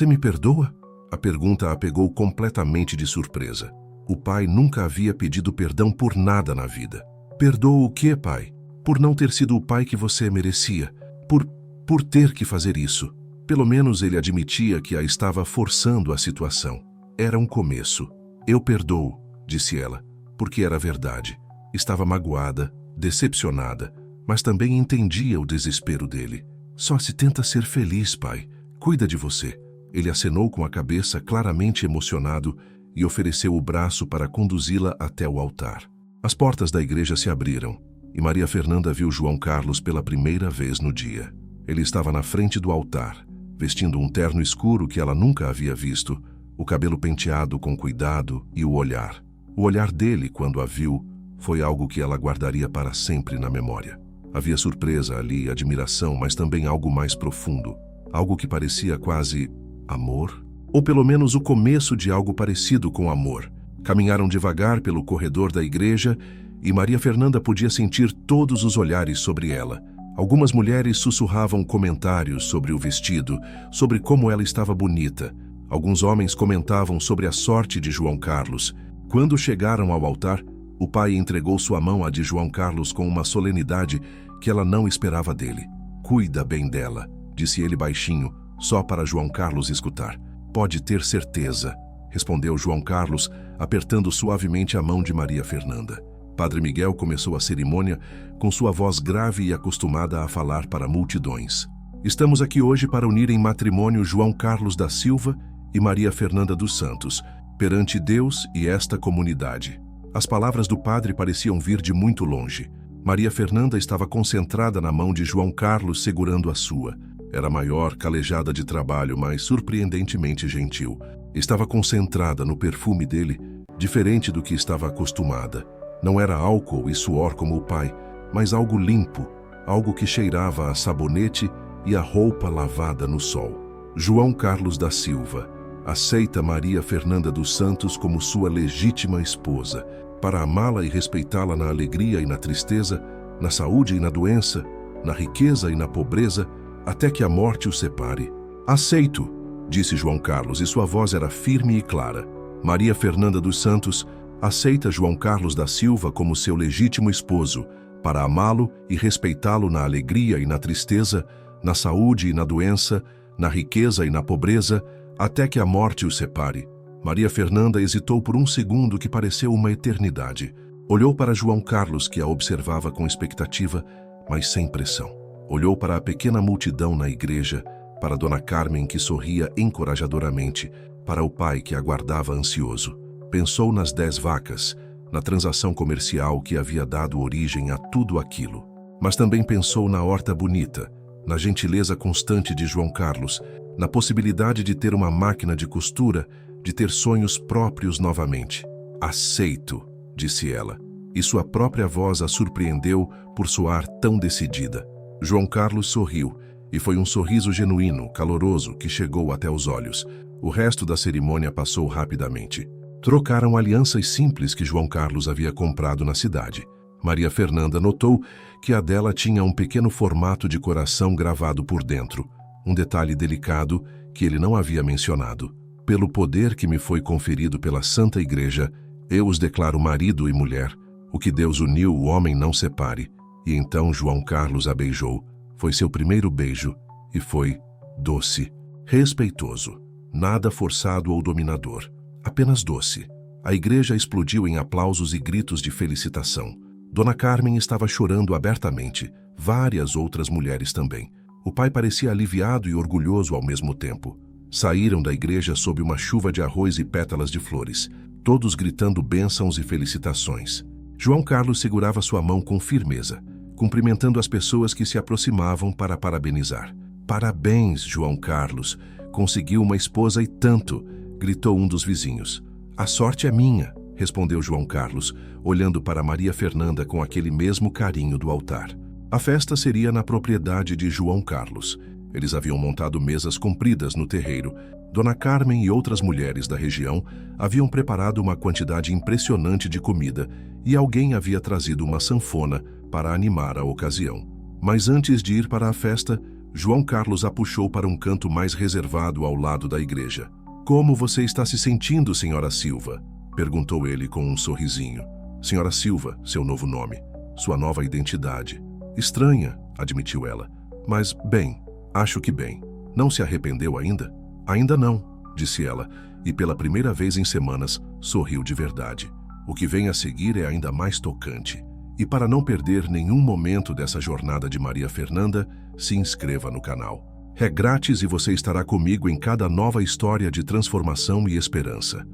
me perdoa? A pergunta a pegou completamente de surpresa. O pai nunca havia pedido perdão por nada na vida. Perdoa o quê, pai? Por não ter sido o pai que você merecia. Por ter que fazer isso. Pelo menos ele admitia que a estava forçando a situação. Era um começo. Eu perdoo, disse ela, porque era verdade. Estava magoada, decepcionada, mas também entendia o desespero dele. Só se tenta ser feliz, pai. Cuida de você. Ele acenou com a cabeça, claramente emocionado, e ofereceu o braço para conduzi-la até o altar. As portas da igreja se abriram, e Maria Fernanda viu João Carlos pela primeira vez no dia. Ele estava na frente do altar, vestindo um terno escuro que ela nunca havia visto, o cabelo penteado com cuidado e o olhar. O olhar dele, quando a viu, foi algo que ela guardaria para sempre na memória. Havia surpresa ali, admiração, mas também algo mais profundo. Algo que parecia quase amor? Ou pelo menos o começo de algo parecido com amor. Caminharam devagar pelo corredor da igreja e Maria Fernanda podia sentir todos os olhares sobre ela. Algumas mulheres sussurravam comentários sobre o vestido, sobre como ela estava bonita. Alguns homens comentavam sobre a sorte de João Carlos. Quando chegaram ao altar, o pai entregou sua mão à de João Carlos com uma solenidade que ela não esperava dele. "Cuida bem dela", disse ele baixinho, só para João Carlos escutar. "Pode ter certeza", respondeu João Carlos, apertando suavemente a mão de Maria Fernanda. Padre Miguel começou a cerimônia com sua voz grave e acostumada a falar para multidões. "Estamos aqui hoje para unir em matrimônio João Carlos da Silva e Maria Fernanda dos Santos, perante Deus e esta comunidade." As palavras do padre pareciam vir de muito longe. Maria Fernanda estava concentrada na mão de João Carlos, segurando a sua. Era maior, calejada de trabalho, mas surpreendentemente gentil. Estava concentrada no perfume dele, diferente do que estava acostumada. Não era álcool e suor como o pai, mas algo limpo, algo que cheirava a sabonete e a roupa lavada no sol. João Carlos da Silva aceita Maria Fernanda dos Santos como sua legítima esposa, para amá-la e respeitá-la na alegria e na tristeza, na saúde e na doença, na riqueza e na pobreza, até que a morte os separe. "Aceito", disse João Carlos, e sua voz era firme e clara. Maria Fernanda dos Santos aceita João Carlos da Silva como seu legítimo esposo, para amá-lo e respeitá-lo na alegria e na tristeza, na saúde e na doença, na riqueza e na pobreza, até que a morte os separe. Maria Fernanda hesitou por um segundo que pareceu uma eternidade. Olhou para João Carlos, que a observava com expectativa, mas sem pressão. Olhou para a pequena multidão na igreja, para Dona Carmen, que sorria encorajadoramente, para o pai, que aguardava ansioso. Pensou nas 10 vacas, na transação comercial que havia dado origem a tudo aquilo. Mas também pensou na horta bonita, na gentileza constante de João Carlos, na possibilidade de ter uma máquina de costura, de ter sonhos próprios novamente. "Aceito", disse ela, e sua própria voz a surpreendeu por soar tão decidida. João Carlos sorriu, e foi um sorriso genuíno, caloroso, que chegou até os olhos. O resto da cerimônia passou rapidamente. Trocaram alianças simples que João Carlos havia comprado na cidade. Maria Fernanda notou que a dela tinha um pequeno formato de coração gravado por dentro, um detalhe delicado que ele não havia mencionado. "Pelo poder que me foi conferido pela Santa Igreja, eu os declaro marido e mulher. O que Deus uniu, o homem não separe." E então João Carlos a beijou. Foi seu primeiro beijo e foi doce, respeitoso, nada forçado ou dominador, apenas doce. A igreja explodiu em aplausos e gritos de felicitação. Dona Carmen estava chorando abertamente, várias outras mulheres também. O pai parecia aliviado e orgulhoso ao mesmo tempo. Saíram da igreja sob uma chuva de arroz e pétalas de flores, todos gritando bênçãos e felicitações. João Carlos segurava sua mão com firmeza, cumprimentando as pessoas que se aproximavam para parabenizar. "Parabéns, João Carlos, conseguiu uma esposa e tanto", gritou um dos vizinhos. "A sorte é minha", respondeu João Carlos, olhando para Maria Fernanda com aquele mesmo carinho do altar. A festa seria na propriedade de João Carlos. Eles haviam montado mesas compridas no terreiro. Dona Carmen e outras mulheres da região haviam preparado uma quantidade impressionante de comida e alguém havia trazido uma sanfona para animar a ocasião. Mas antes de ir para a festa, João Carlos a puxou para um canto mais reservado ao lado da igreja. "Como você está se sentindo, senhora Silva?", perguntou ele com um sorrisinho. Senhora Silva, seu novo nome, sua nova identidade. "Estranha", admitiu ela, "mas bem, acho que bem. Não se arrependeu ainda?" "Ainda não", disse ela, e pela primeira vez em semanas sorriu de verdade. O que vem a seguir é ainda mais tocante. E para não perder nenhum momento dessa jornada de Maria Fernanda, se inscreva no canal. É grátis e você estará comigo em cada nova história de transformação e esperança.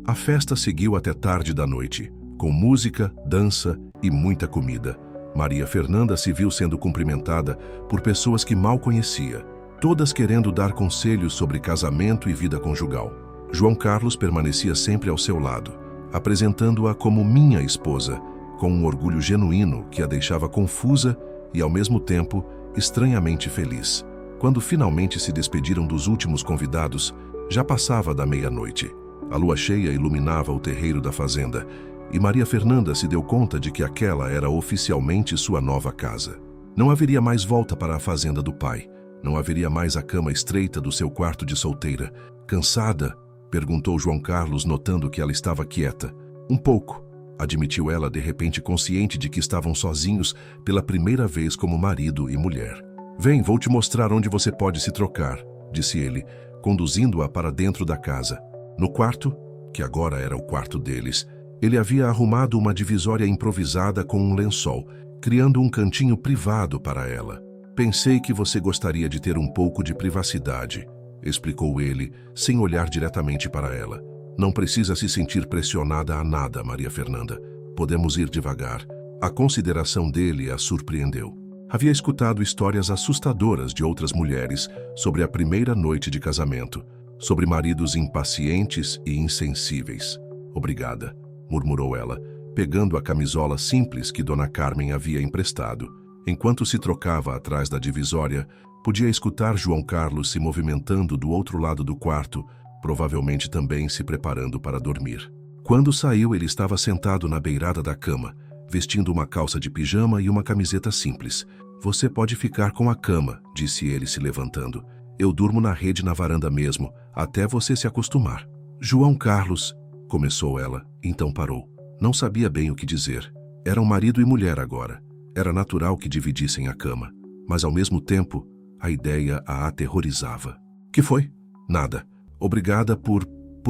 A festa seguiu até tarde da noite, com música, dança e muita comida. Maria Fernanda se viu sendo cumprimentada por pessoas que mal conhecia, todas querendo dar conselhos sobre casamento e vida conjugal. João Carlos permanecia sempre ao seu lado, apresentando-a como minha esposa, com um orgulho genuíno que a deixava confusa e, ao mesmo tempo, estranhamente feliz. Quando finalmente se despediram dos últimos convidados, já passava da meia-noite. A lua cheia iluminava o terreiro da fazenda e Maria Fernanda se deu conta de que aquela era oficialmente sua nova casa. Não haveria mais volta para a fazenda do pai. Não haveria mais a cama estreita do seu quarto de solteira. Cansada? Perguntou João Carlos, notando que ela estava quieta. Um pouco, admitiu ela, de repente consciente de que estavam sozinhos pela primeira vez como marido e mulher. Vem, vou te mostrar onde você pode se trocar, disse ele, conduzindo-a para dentro da casa. No quarto, que agora era o quarto deles, ele havia arrumado uma divisória improvisada com um lençol, criando um cantinho privado para ela. Pensei que você gostaria de ter um pouco de privacidade, explicou ele, sem olhar diretamente para ela. Não precisa se sentir pressionada a nada, Maria Fernanda. Podemos ir devagar. A consideração dele a surpreendeu. Havia escutado histórias assustadoras de outras mulheres sobre a primeira noite de casamento, sobre maridos impacientes e insensíveis. Obrigada, murmurou ela, pegando a camisola simples que Dona Carmen havia emprestado. Enquanto se trocava atrás da divisória, podia escutar João Carlos se movimentando do outro lado do quarto, provavelmente também se preparando para dormir. Quando saiu, ele estava sentado na beirada da cama, vestindo uma calça de pijama e uma camiseta simples. Você pode ficar com a cama, disse ele, se levantando. Eu durmo na rede na varanda mesmo, até você se acostumar. João Carlos, começou ela, então parou. Não sabia bem o que dizer. Eram marido e mulher agora. Era natural que dividissem a cama, mas ao mesmo tempo, a ideia a aterrorizava. Que foi? Nada. Obrigada por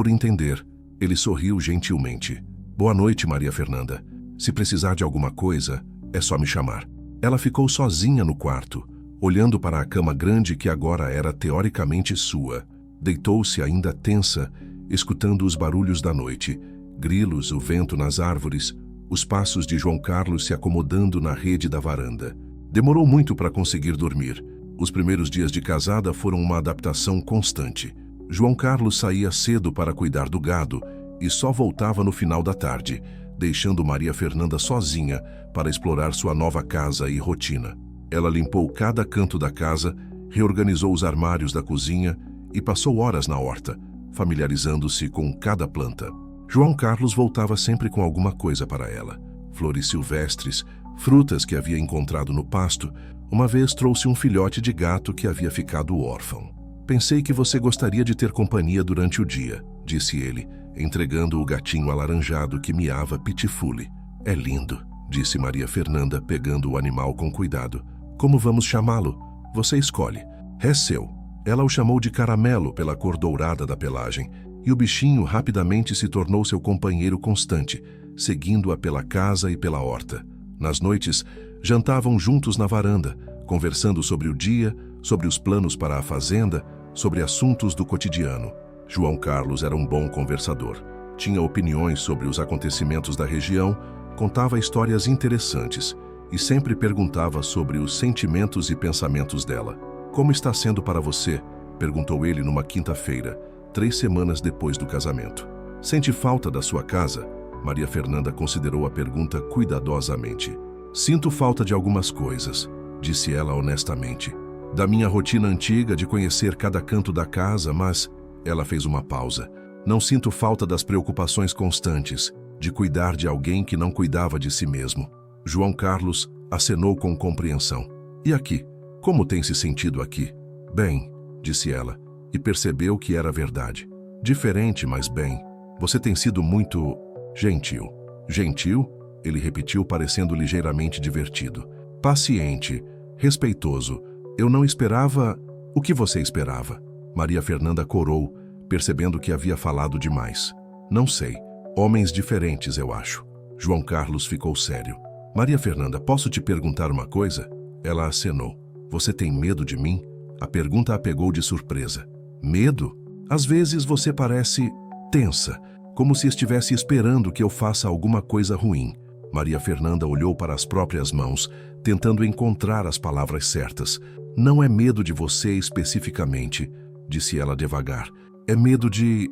entender. Ele sorriu gentilmente. Boa noite, Maria Fernanda. Se precisar de alguma coisa, é só me chamar. Ela ficou sozinha no quarto, olhando para a cama grande que agora era teoricamente sua. Deitou-se ainda tensa, escutando os barulhos da noite, grilos, o vento nas árvores, os passos de João Carlos se acomodando na rede da varanda. Demorou muito para conseguir dormir. Os primeiros dias de casada foram uma adaptação constante. João Carlos saía cedo para cuidar do gado e só voltava no final da tarde, deixando Maria Fernanda sozinha para explorar sua nova casa e rotina. Ela limpou cada canto da casa, reorganizou os armários da cozinha e passou horas na horta, familiarizando-se com cada planta. João Carlos voltava sempre com alguma coisa para ela. Flores silvestres, frutas que havia encontrado no pasto. Uma vez trouxe um filhote de gato que havia ficado órfão. Pensei que você gostaria de ter companhia durante o dia, disse ele, entregando o gatinho alaranjado que miava pitifule. É lindo, disse Maria Fernanda, pegando o animal com cuidado. Como vamos chamá-lo? Você escolhe. É seu. Ela o chamou de Caramelo pela cor dourada da pelagem, e o bichinho rapidamente se tornou seu companheiro constante, seguindo-a pela casa e pela horta. Nas noites, jantavam juntos na varanda, conversando sobre o dia, sobre os planos para a fazenda, sobre assuntos do cotidiano. João Carlos era um bom conversador. Tinha opiniões sobre os acontecimentos da região, contava histórias interessantes e sempre perguntava sobre os sentimentos e pensamentos dela. Como está sendo para você? Perguntou ele numa quinta-feira, 3 semanas depois do casamento. Sente falta da sua casa? Maria Fernanda considerou a pergunta cuidadosamente. Sinto falta de algumas coisas, disse ela honestamente. Da minha rotina antiga de conhecer cada canto da casa, mas... Ela fez uma pausa. Não sinto falta das preocupações constantes, de cuidar de alguém que não cuidava de si mesmo. João Carlos acenou com compreensão. E aqui? Como tem se sentido aqui? Bem, disse ela, e percebeu que era verdade. Diferente, mas bem. Você tem sido muito... gentil. Gentil? Ele repetiu, parecendo ligeiramente divertido. Paciente, respeitoso. Eu não esperava... O que você esperava? Maria Fernanda corou, percebendo que havia falado demais. Não sei. Homens diferentes, eu acho. João Carlos ficou sério. Maria Fernanda, posso te perguntar uma coisa? Ela acenou. Você tem medo de mim? A pergunta a pegou de surpresa. Medo? Às vezes você parece tensa, como se estivesse esperando que eu faça alguma coisa ruim. Maria Fernanda olhou para as próprias mãos, tentando encontrar as palavras certas. Não é medo de você especificamente, disse ela devagar. É medo de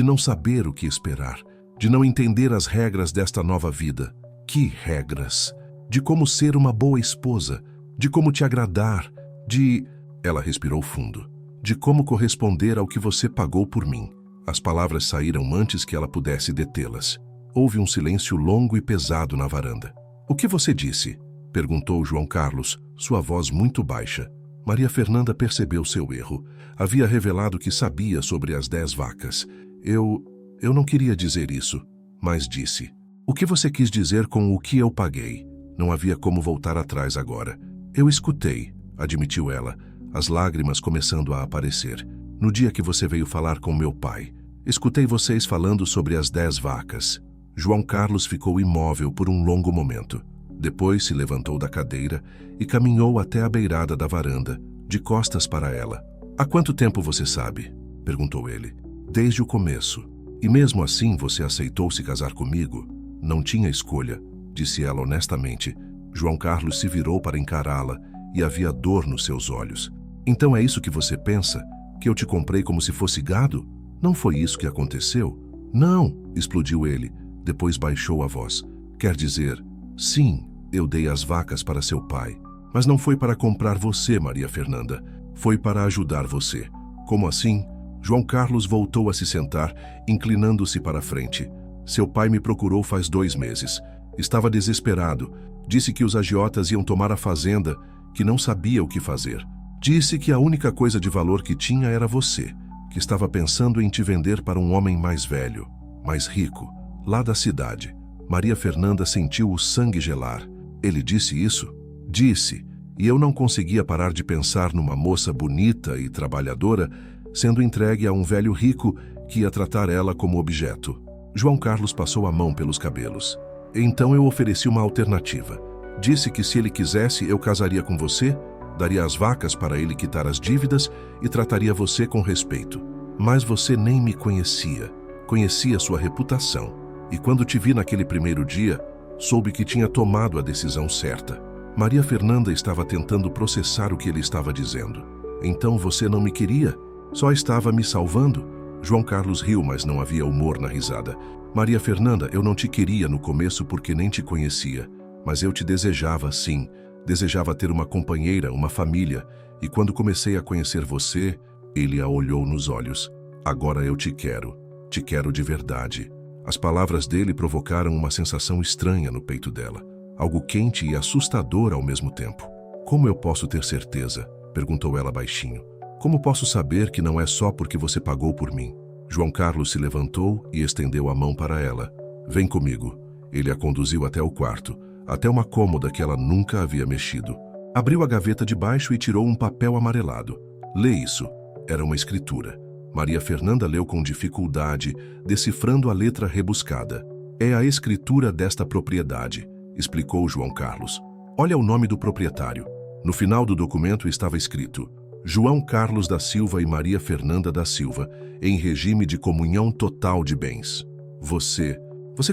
não saber o que esperar, de não entender as regras desta nova vida. Que regras? De como ser uma boa esposa, de como te agradar, de... Ela respirou fundo. De como corresponder ao que você pagou por mim. As palavras saíram antes que ela pudesse detê-las. Houve um silêncio longo e pesado na varanda. O que você disse? Perguntou João Carlos, sua voz muito baixa. Maria Fernanda percebeu seu erro. Havia revelado que sabia sobre as 10 vacas. Eu não queria dizer isso, mas disse. O que você quis dizer com o que eu paguei? Não havia como voltar atrás agora. Eu escutei, admitiu ela, as lágrimas começando a aparecer. No dia que você veio falar com meu pai, escutei vocês falando sobre as 10 vacas. João Carlos ficou imóvel por um longo momento. Depois se levantou da cadeira e caminhou até a beirada da varanda, de costas para ela. Há quanto tempo você sabe? Perguntou ele. Desde o começo. E mesmo assim você aceitou se casar comigo? Não tinha escolha, disse ela honestamente. João Carlos se virou para encará-la e havia dor nos seus olhos. Então é isso que você pensa? Que eu te comprei como se fosse gado? Não foi isso que aconteceu? Não, explodiu ele. Depois baixou a voz. Quer dizer, sim, eu dei as vacas para seu pai. Mas não foi para comprar você, Maria Fernanda. Foi para ajudar você. Como assim? João Carlos voltou a se sentar, inclinando-se para a frente. Seu pai me procurou faz 2 meses. Estava desesperado. Disse que os agiotas iam tomar a fazenda, que não sabia o que fazer. Disse que a única coisa de valor que tinha era você, que estava pensando em te vender para um homem mais velho, mais rico, lá da cidade. Maria Fernanda sentiu o sangue gelar. Ele disse isso? Disse. E eu não conseguia parar de pensar numa moça bonita e trabalhadora sendo entregue a um velho rico que ia tratar ela como objeto. João Carlos passou a mão pelos cabelos. Então eu ofereci uma alternativa. Disse que se ele quisesse, eu casaria com você, daria as vacas para ele quitar as dívidas e trataria você com respeito. Mas você nem me conhecia. Conhecia sua reputação. E quando te vi naquele primeiro dia, soube que tinha tomado a decisão certa. Maria Fernanda estava tentando processar o que ele estava dizendo. Então você não me queria? Só estava me salvando? João Carlos riu, mas não havia humor na risada. Maria Fernanda, eu não te queria no começo porque nem te conhecia. Mas eu te desejava, sim. Desejava ter uma companheira, uma família. E quando comecei a conhecer você, ele a olhou nos olhos. Agora eu te quero. Te quero de verdade. As palavras dele provocaram uma sensação estranha no peito dela. Algo quente e assustador ao mesmo tempo. Como eu posso ter certeza? Perguntou ela baixinho. Como posso saber que não é só porque você pagou por mim? João Carlos se levantou e estendeu a mão para ela. Vem comigo. Ele a conduziu até o quarto, até uma cômoda que ela nunca havia mexido. Abriu a gaveta de baixo e tirou um papel amarelado. Lê isso. Era uma escritura. Maria Fernanda leu com dificuldade, decifrando a letra rebuscada. É a escritura desta propriedade, explicou João Carlos. Olha o nome do proprietário. No final do documento estava escrito: João Carlos da Silva e Maria Fernanda da Silva, em regime de comunhão total de bens. Você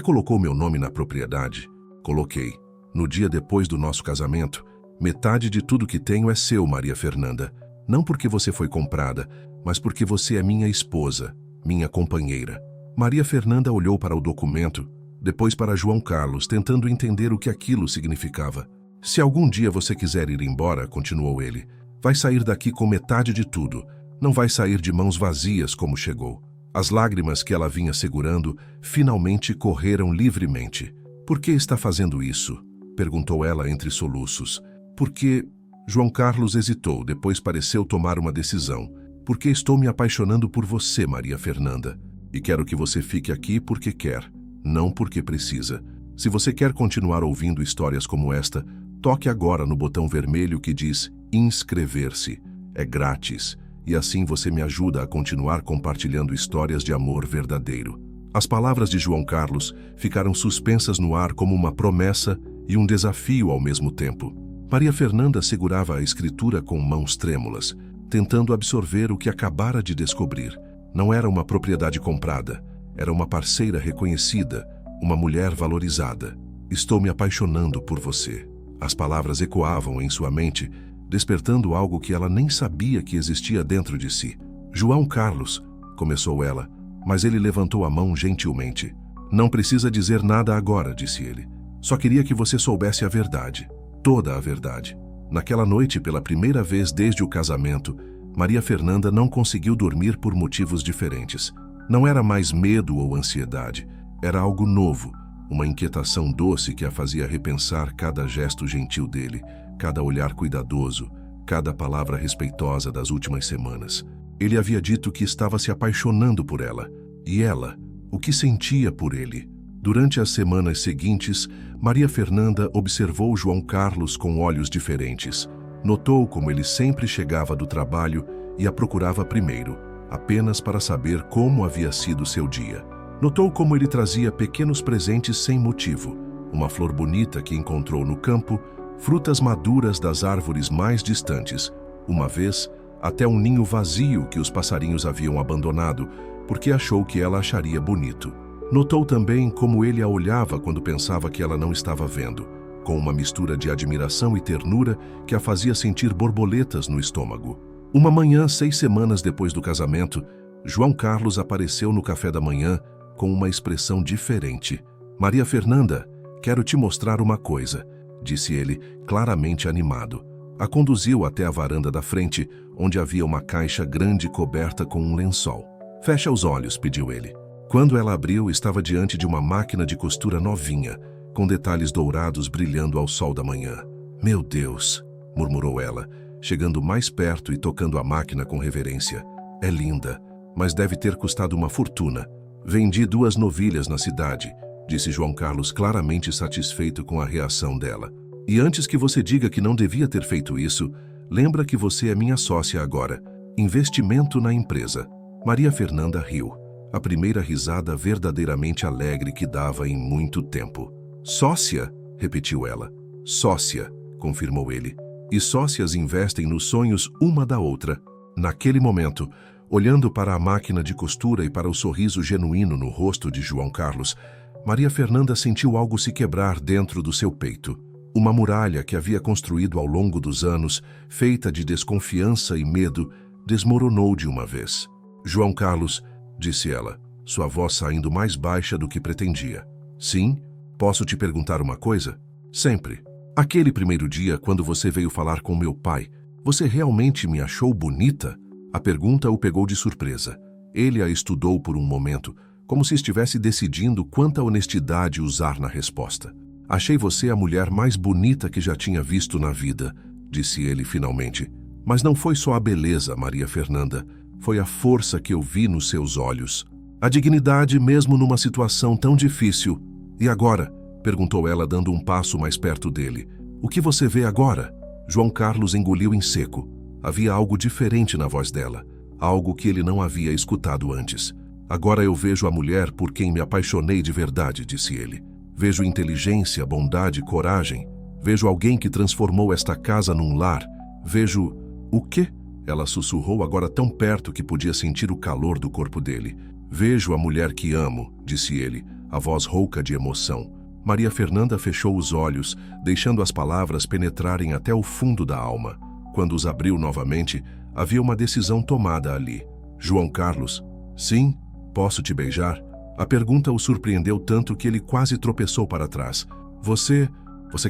colocou meu nome na propriedade? Coloquei. No dia depois do nosso casamento, metade de tudo que tenho é seu, Maria Fernanda. Não porque você foi comprada, mas porque você é minha esposa, minha companheira. Maria Fernanda olhou para o documento, depois para João Carlos, tentando entender o que aquilo significava. Se algum dia você quiser ir embora, continuou ele, vai sair daqui com metade de tudo. Não vai sair de mãos vazias como chegou. As lágrimas que ela vinha segurando finalmente correram livremente. Por que está fazendo isso? Perguntou ela entre soluços. Porque... João Carlos hesitou, depois pareceu tomar uma decisão. Porque estou me apaixonando por você, Maria Fernanda. E quero que você fique aqui porque quer, não porque precisa. Se você quer continuar ouvindo histórias como esta, toque agora no botão vermelho que diz inscrever-se. É grátis. E assim você me ajuda a continuar compartilhando histórias de amor verdadeiro. As palavras de João Carlos ficaram suspensas no ar como uma promessa e um desafio ao mesmo tempo. Maria Fernanda segurava a escritura com mãos trêmulas, tentando absorver o que acabara de descobrir. Não era uma propriedade comprada, era uma parceira reconhecida, uma mulher valorizada. Estou me apaixonando por você. As palavras ecoavam em sua mente, despertando algo que ela nem sabia que existia dentro de si. João Carlos, começou ela, mas ele levantou a mão gentilmente. Não precisa dizer nada agora, disse ele. Só queria que você soubesse a verdade, toda a verdade. Naquela noite, pela primeira vez desde o casamento, Maria Fernanda não conseguiu dormir por motivos diferentes. Não era mais medo ou ansiedade, era algo novo, uma inquietação doce que a fazia repensar cada gesto gentil dele, cada olhar cuidadoso, cada palavra respeitosa das últimas semanas. Ele havia dito que estava se apaixonando por ela, e ela, o que sentia por ele? Durante as semanas seguintes, Maria Fernanda observou João Carlos com olhos diferentes. Notou como ele sempre chegava do trabalho e a procurava primeiro, apenas para saber como havia sido seu dia. Notou como ele trazia pequenos presentes sem motivo, uma flor bonita que encontrou no campo, frutas maduras das árvores mais distantes, uma vez até um ninho vazio que os passarinhos haviam abandonado, porque achou que ela acharia bonito. Notou também como ele a olhava quando pensava que ela não estava vendo, com uma mistura de admiração e ternura que a fazia sentir borboletas no estômago. Uma manhã, 6 semanas depois do casamento, João Carlos apareceu no café da manhã com uma expressão diferente. Maria Fernanda, quero te mostrar uma coisa, disse ele, claramente animado. A conduziu até a varanda da frente, onde havia uma caixa grande coberta com um lençol. Fecha os olhos, pediu ele. Quando ela abriu, estava diante de uma máquina de costura novinha, com detalhes dourados brilhando ao sol da manhã. Meu Deus, murmurou ela, chegando mais perto e tocando a máquina com reverência. É linda, mas deve ter custado uma fortuna. Vendi 2 novilhas na cidade, disse João Carlos, claramente satisfeito com a reação dela. E antes que você diga que não devia ter feito isso, lembra que você é minha sócia agora. Investimento na empresa. Maria Fernanda riu. A primeira risada verdadeiramente alegre que dava em muito tempo. Sócia? Repetiu ela. Sócia, confirmou ele. E sócias investem nos sonhos uma da outra. Naquele momento, olhando para a máquina de costura e para o sorriso genuíno no rosto de João Carlos, Maria Fernanda sentiu algo se quebrar dentro do seu peito. Uma muralha que havia construído ao longo dos anos, feita de desconfiança e medo, desmoronou de uma vez. João Carlos, disse ela, sua voz saindo mais baixa do que pretendia. Sim? Posso te perguntar uma coisa? Sempre. Aquele primeiro dia, quando você veio falar com meu pai, você realmente me achou bonita? A pergunta o pegou de surpresa. Ele a estudou por um momento, como se estivesse decidindo quanta honestidade usar na resposta. Achei você a mulher mais bonita que já tinha visto na vida, disse ele finalmente. Mas não foi só a beleza, Maria Fernanda. Foi a força que eu vi nos seus olhos. A dignidade mesmo numa situação tão difícil. E agora? Perguntou ela, dando um passo mais perto dele. O que você vê agora? João Carlos engoliu em seco. Havia algo diferente na voz dela. Algo que ele não havia escutado antes. Agora eu vejo a mulher por quem me apaixonei de verdade, disse ele. Vejo inteligência, bondade, coragem. Vejo alguém que transformou esta casa num lar. Vejo... O quê? Ela sussurrou, agora tão perto que podia sentir o calor do corpo dele. Vejo a mulher que amo, disse ele, a voz rouca de emoção. Maria Fernanda fechou os olhos, deixando as palavras penetrarem até o fundo da alma. Quando os abriu novamente, havia uma decisão tomada ali. João Carlos, sim? Posso te beijar? A pergunta o surpreendeu tanto que ele quase tropeçou para trás. Você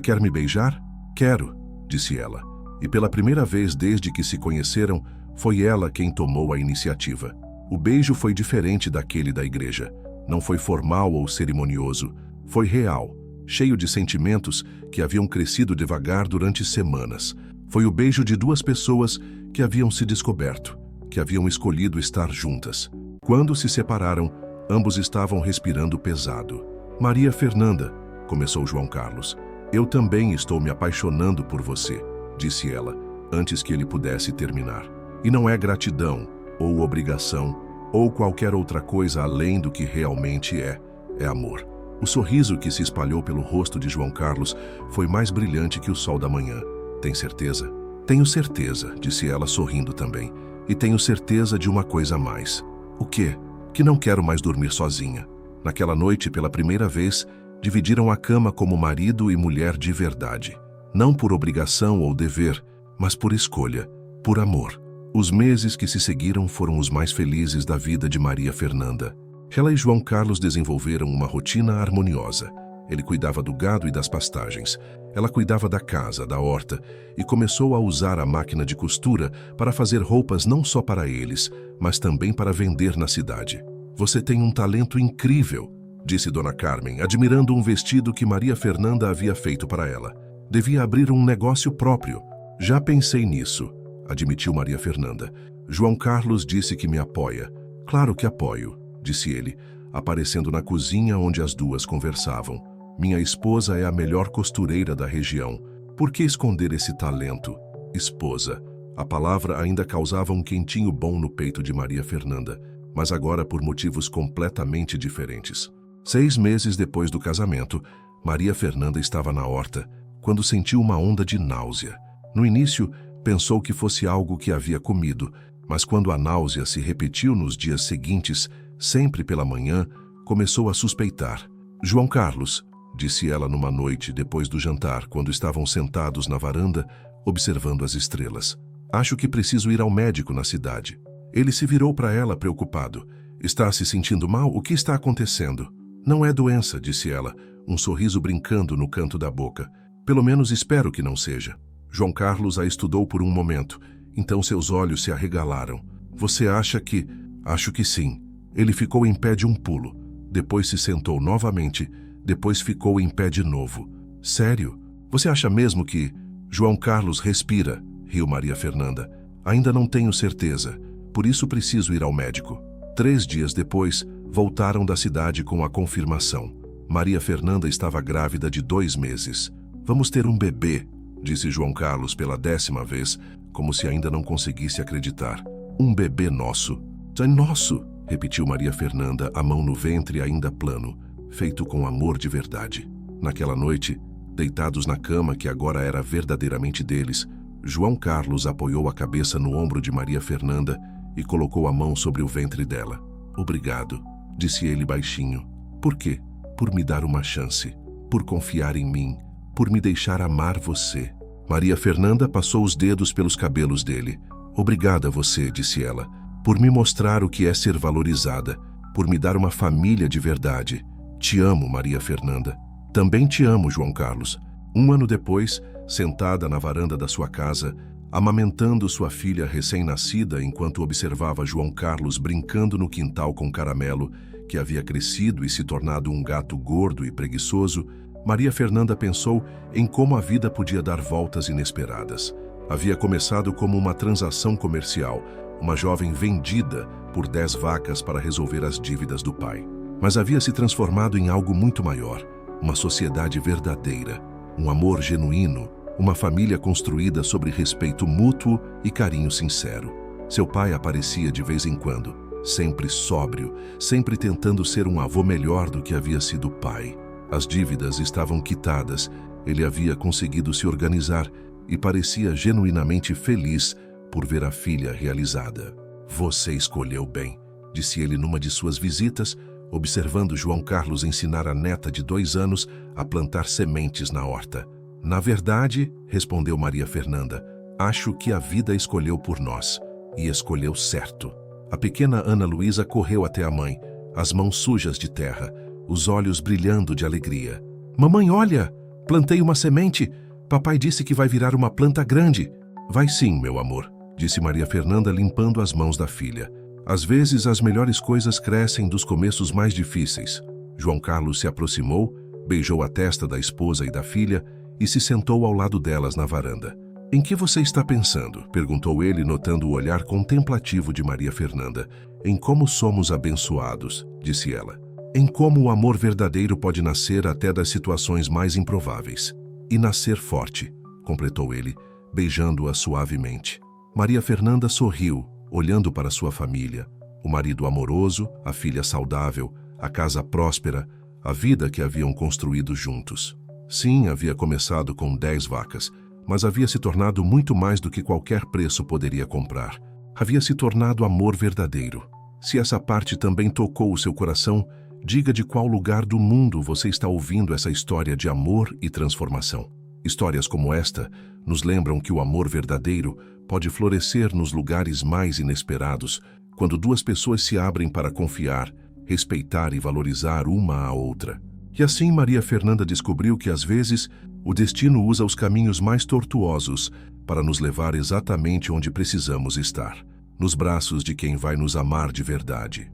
quer me beijar? Quero, disse ela. E pela primeira vez desde que se conheceram, foi ela quem tomou a iniciativa. O beijo foi diferente daquele da igreja. Não foi formal ou cerimonioso. Foi real, cheio de sentimentos que haviam crescido devagar durante semanas. Foi o beijo de 2 pessoas que haviam se descoberto, que haviam escolhido estar juntas. Quando se separaram, ambos estavam respirando pesado. Maria Fernanda, começou João Carlos, eu também estou me apaixonando por você, disse ela, antes que ele pudesse terminar. E não é gratidão, ou obrigação, ou qualquer outra coisa além do que realmente é amor. O sorriso que se espalhou pelo rosto de João Carlos foi mais brilhante que o sol da manhã. Tem certeza? Tenho certeza, disse ela sorrindo também. E tenho certeza de uma coisa a mais. O quê? Que não quero mais dormir sozinha. Naquela noite, pela primeira vez, dividiram a cama como marido e mulher de verdade. Não por obrigação ou dever, mas por escolha, por amor. Os meses que se seguiram foram os mais felizes da vida de Maria Fernanda. Ela e João Carlos desenvolveram uma rotina harmoniosa. Ele cuidava do gado e das pastagens. Ela cuidava da casa, da horta, e começou a usar a máquina de costura para fazer roupas não só para eles, mas também para vender na cidade. "Você tem um talento incrível", disse Dona Carmen, admirando um vestido que Maria Fernanda havia feito para ela. "Devia abrir um negócio próprio." "Já pensei nisso", admitiu Maria Fernanda. "João Carlos disse que me apoia." "Claro que apoio", disse ele, aparecendo na cozinha onde as duas conversavam. "Minha esposa é a melhor costureira da região. Por que esconder esse talento?" Esposa. A palavra ainda causava um quentinho bom no peito de Maria Fernanda, mas agora por motivos completamente diferentes. 6 meses depois do casamento, Maria Fernanda estava na horta, quando sentiu uma onda de náusea. No início, pensou que fosse algo que havia comido, mas quando a náusea se repetiu nos dias seguintes, sempre pela manhã, começou a suspeitar. "João Carlos", disse ela numa noite depois do jantar, quando estavam sentados na varanda, observando as estrelas. "Acho que preciso ir ao médico na cidade." Ele se virou para ela preocupado. "Está se sentindo mal? O que está acontecendo?" "Não é doença", disse ela, um sorriso brincando no canto da boca. "Pelo menos espero que não seja." João Carlos a estudou por um momento, então seus olhos se arregalaram. "Você acha que..." "Acho que sim." Ele ficou em pé de um pulo, depois se sentou novamente, depois ficou em pé de novo. "Sério? Você acha mesmo que..." "João Carlos, respira", riu Maria Fernanda. "Ainda não tenho certeza, por isso preciso ir ao médico." 3 dias depois, voltaram da cidade com a confirmação. Maria Fernanda estava grávida de 2 meses. "Vamos ter um bebê", disse João Carlos pela 10ª vez, como se ainda não conseguisse acreditar. "Um bebê nosso." "É nosso", repetiu Maria Fernanda, a mão no ventre ainda plano, feito com amor de verdade. Naquela noite, deitados na cama que agora era verdadeiramente deles, João Carlos apoiou a cabeça no ombro de Maria Fernanda e colocou a mão sobre o ventre dela. "Obrigado", disse ele baixinho. "Por quê?" "Por me dar uma chance, por confiar em mim, por me deixar amar você." Maria Fernanda passou os dedos pelos cabelos dele. "Obrigada a você", disse ela, "por me mostrar o que é ser valorizada, por me dar uma família de verdade. Te amo, Maria Fernanda." "Também te amo, João Carlos." 1 ano depois, sentada na varanda da sua casa, amamentando sua filha recém-nascida enquanto observava João Carlos brincando no quintal com Caramelo, que havia crescido e se tornado um gato gordo e preguiçoso, Maria Fernanda pensou em como a vida podia dar voltas inesperadas. Havia começado como uma transação comercial, uma jovem vendida por 10 vacas para resolver as dívidas do pai. Mas havia se transformado em algo muito maior, uma sociedade verdadeira, um amor genuíno, uma família construída sobre respeito mútuo e carinho sincero. Seu pai aparecia de vez em quando, sempre sóbrio, sempre tentando ser um avô melhor do que havia sido pai. As dívidas estavam quitadas, ele havia conseguido se organizar e parecia genuinamente feliz por ver a filha realizada. "Você escolheu bem", disse ele numa de suas visitas, observando João Carlos ensinar a neta de 2 anos a plantar sementes na horta. "Na verdade", respondeu Maria Fernanda, "acho que a vida escolheu por nós, e escolheu certo." A pequena Ana Luísa correu até a mãe, as mãos sujas de terra, os olhos brilhando de alegria. "Mamãe, olha! Plantei uma semente! Papai disse que vai virar uma planta grande." "Vai sim, meu amor", disse Maria Fernanda limpando as mãos da filha. "Às vezes as melhores coisas crescem dos começos mais difíceis." João Carlos se aproximou, beijou a testa da esposa e da filha e se sentou ao lado delas na varanda. "Em que você está pensando?", perguntou ele, notando o olhar contemplativo de Maria Fernanda. "Em como somos abençoados", disse ela. "Em como o amor verdadeiro pode nascer até das situações mais improváveis. E nascer forte", completou ele, beijando-a suavemente. Maria Fernanda sorriu, olhando para sua família, o marido amoroso, a filha saudável, a casa próspera, a vida que haviam construído juntos. Sim, havia começado com 10 vacas, mas havia se tornado muito mais do que qualquer preço poderia comprar. Havia se tornado amor verdadeiro. Se essa parte também tocou o seu coração, diga de qual lugar do mundo você está ouvindo essa história de amor e transformação. Histórias como esta nos lembram que o amor verdadeiro pode florescer nos lugares mais inesperados, quando 2 pessoas se abrem para confiar, respeitar e valorizar uma a outra. E assim Maria Fernanda descobriu que, às vezes, o destino usa os caminhos mais tortuosos para nos levar exatamente onde precisamos estar, nos braços de quem vai nos amar de verdade.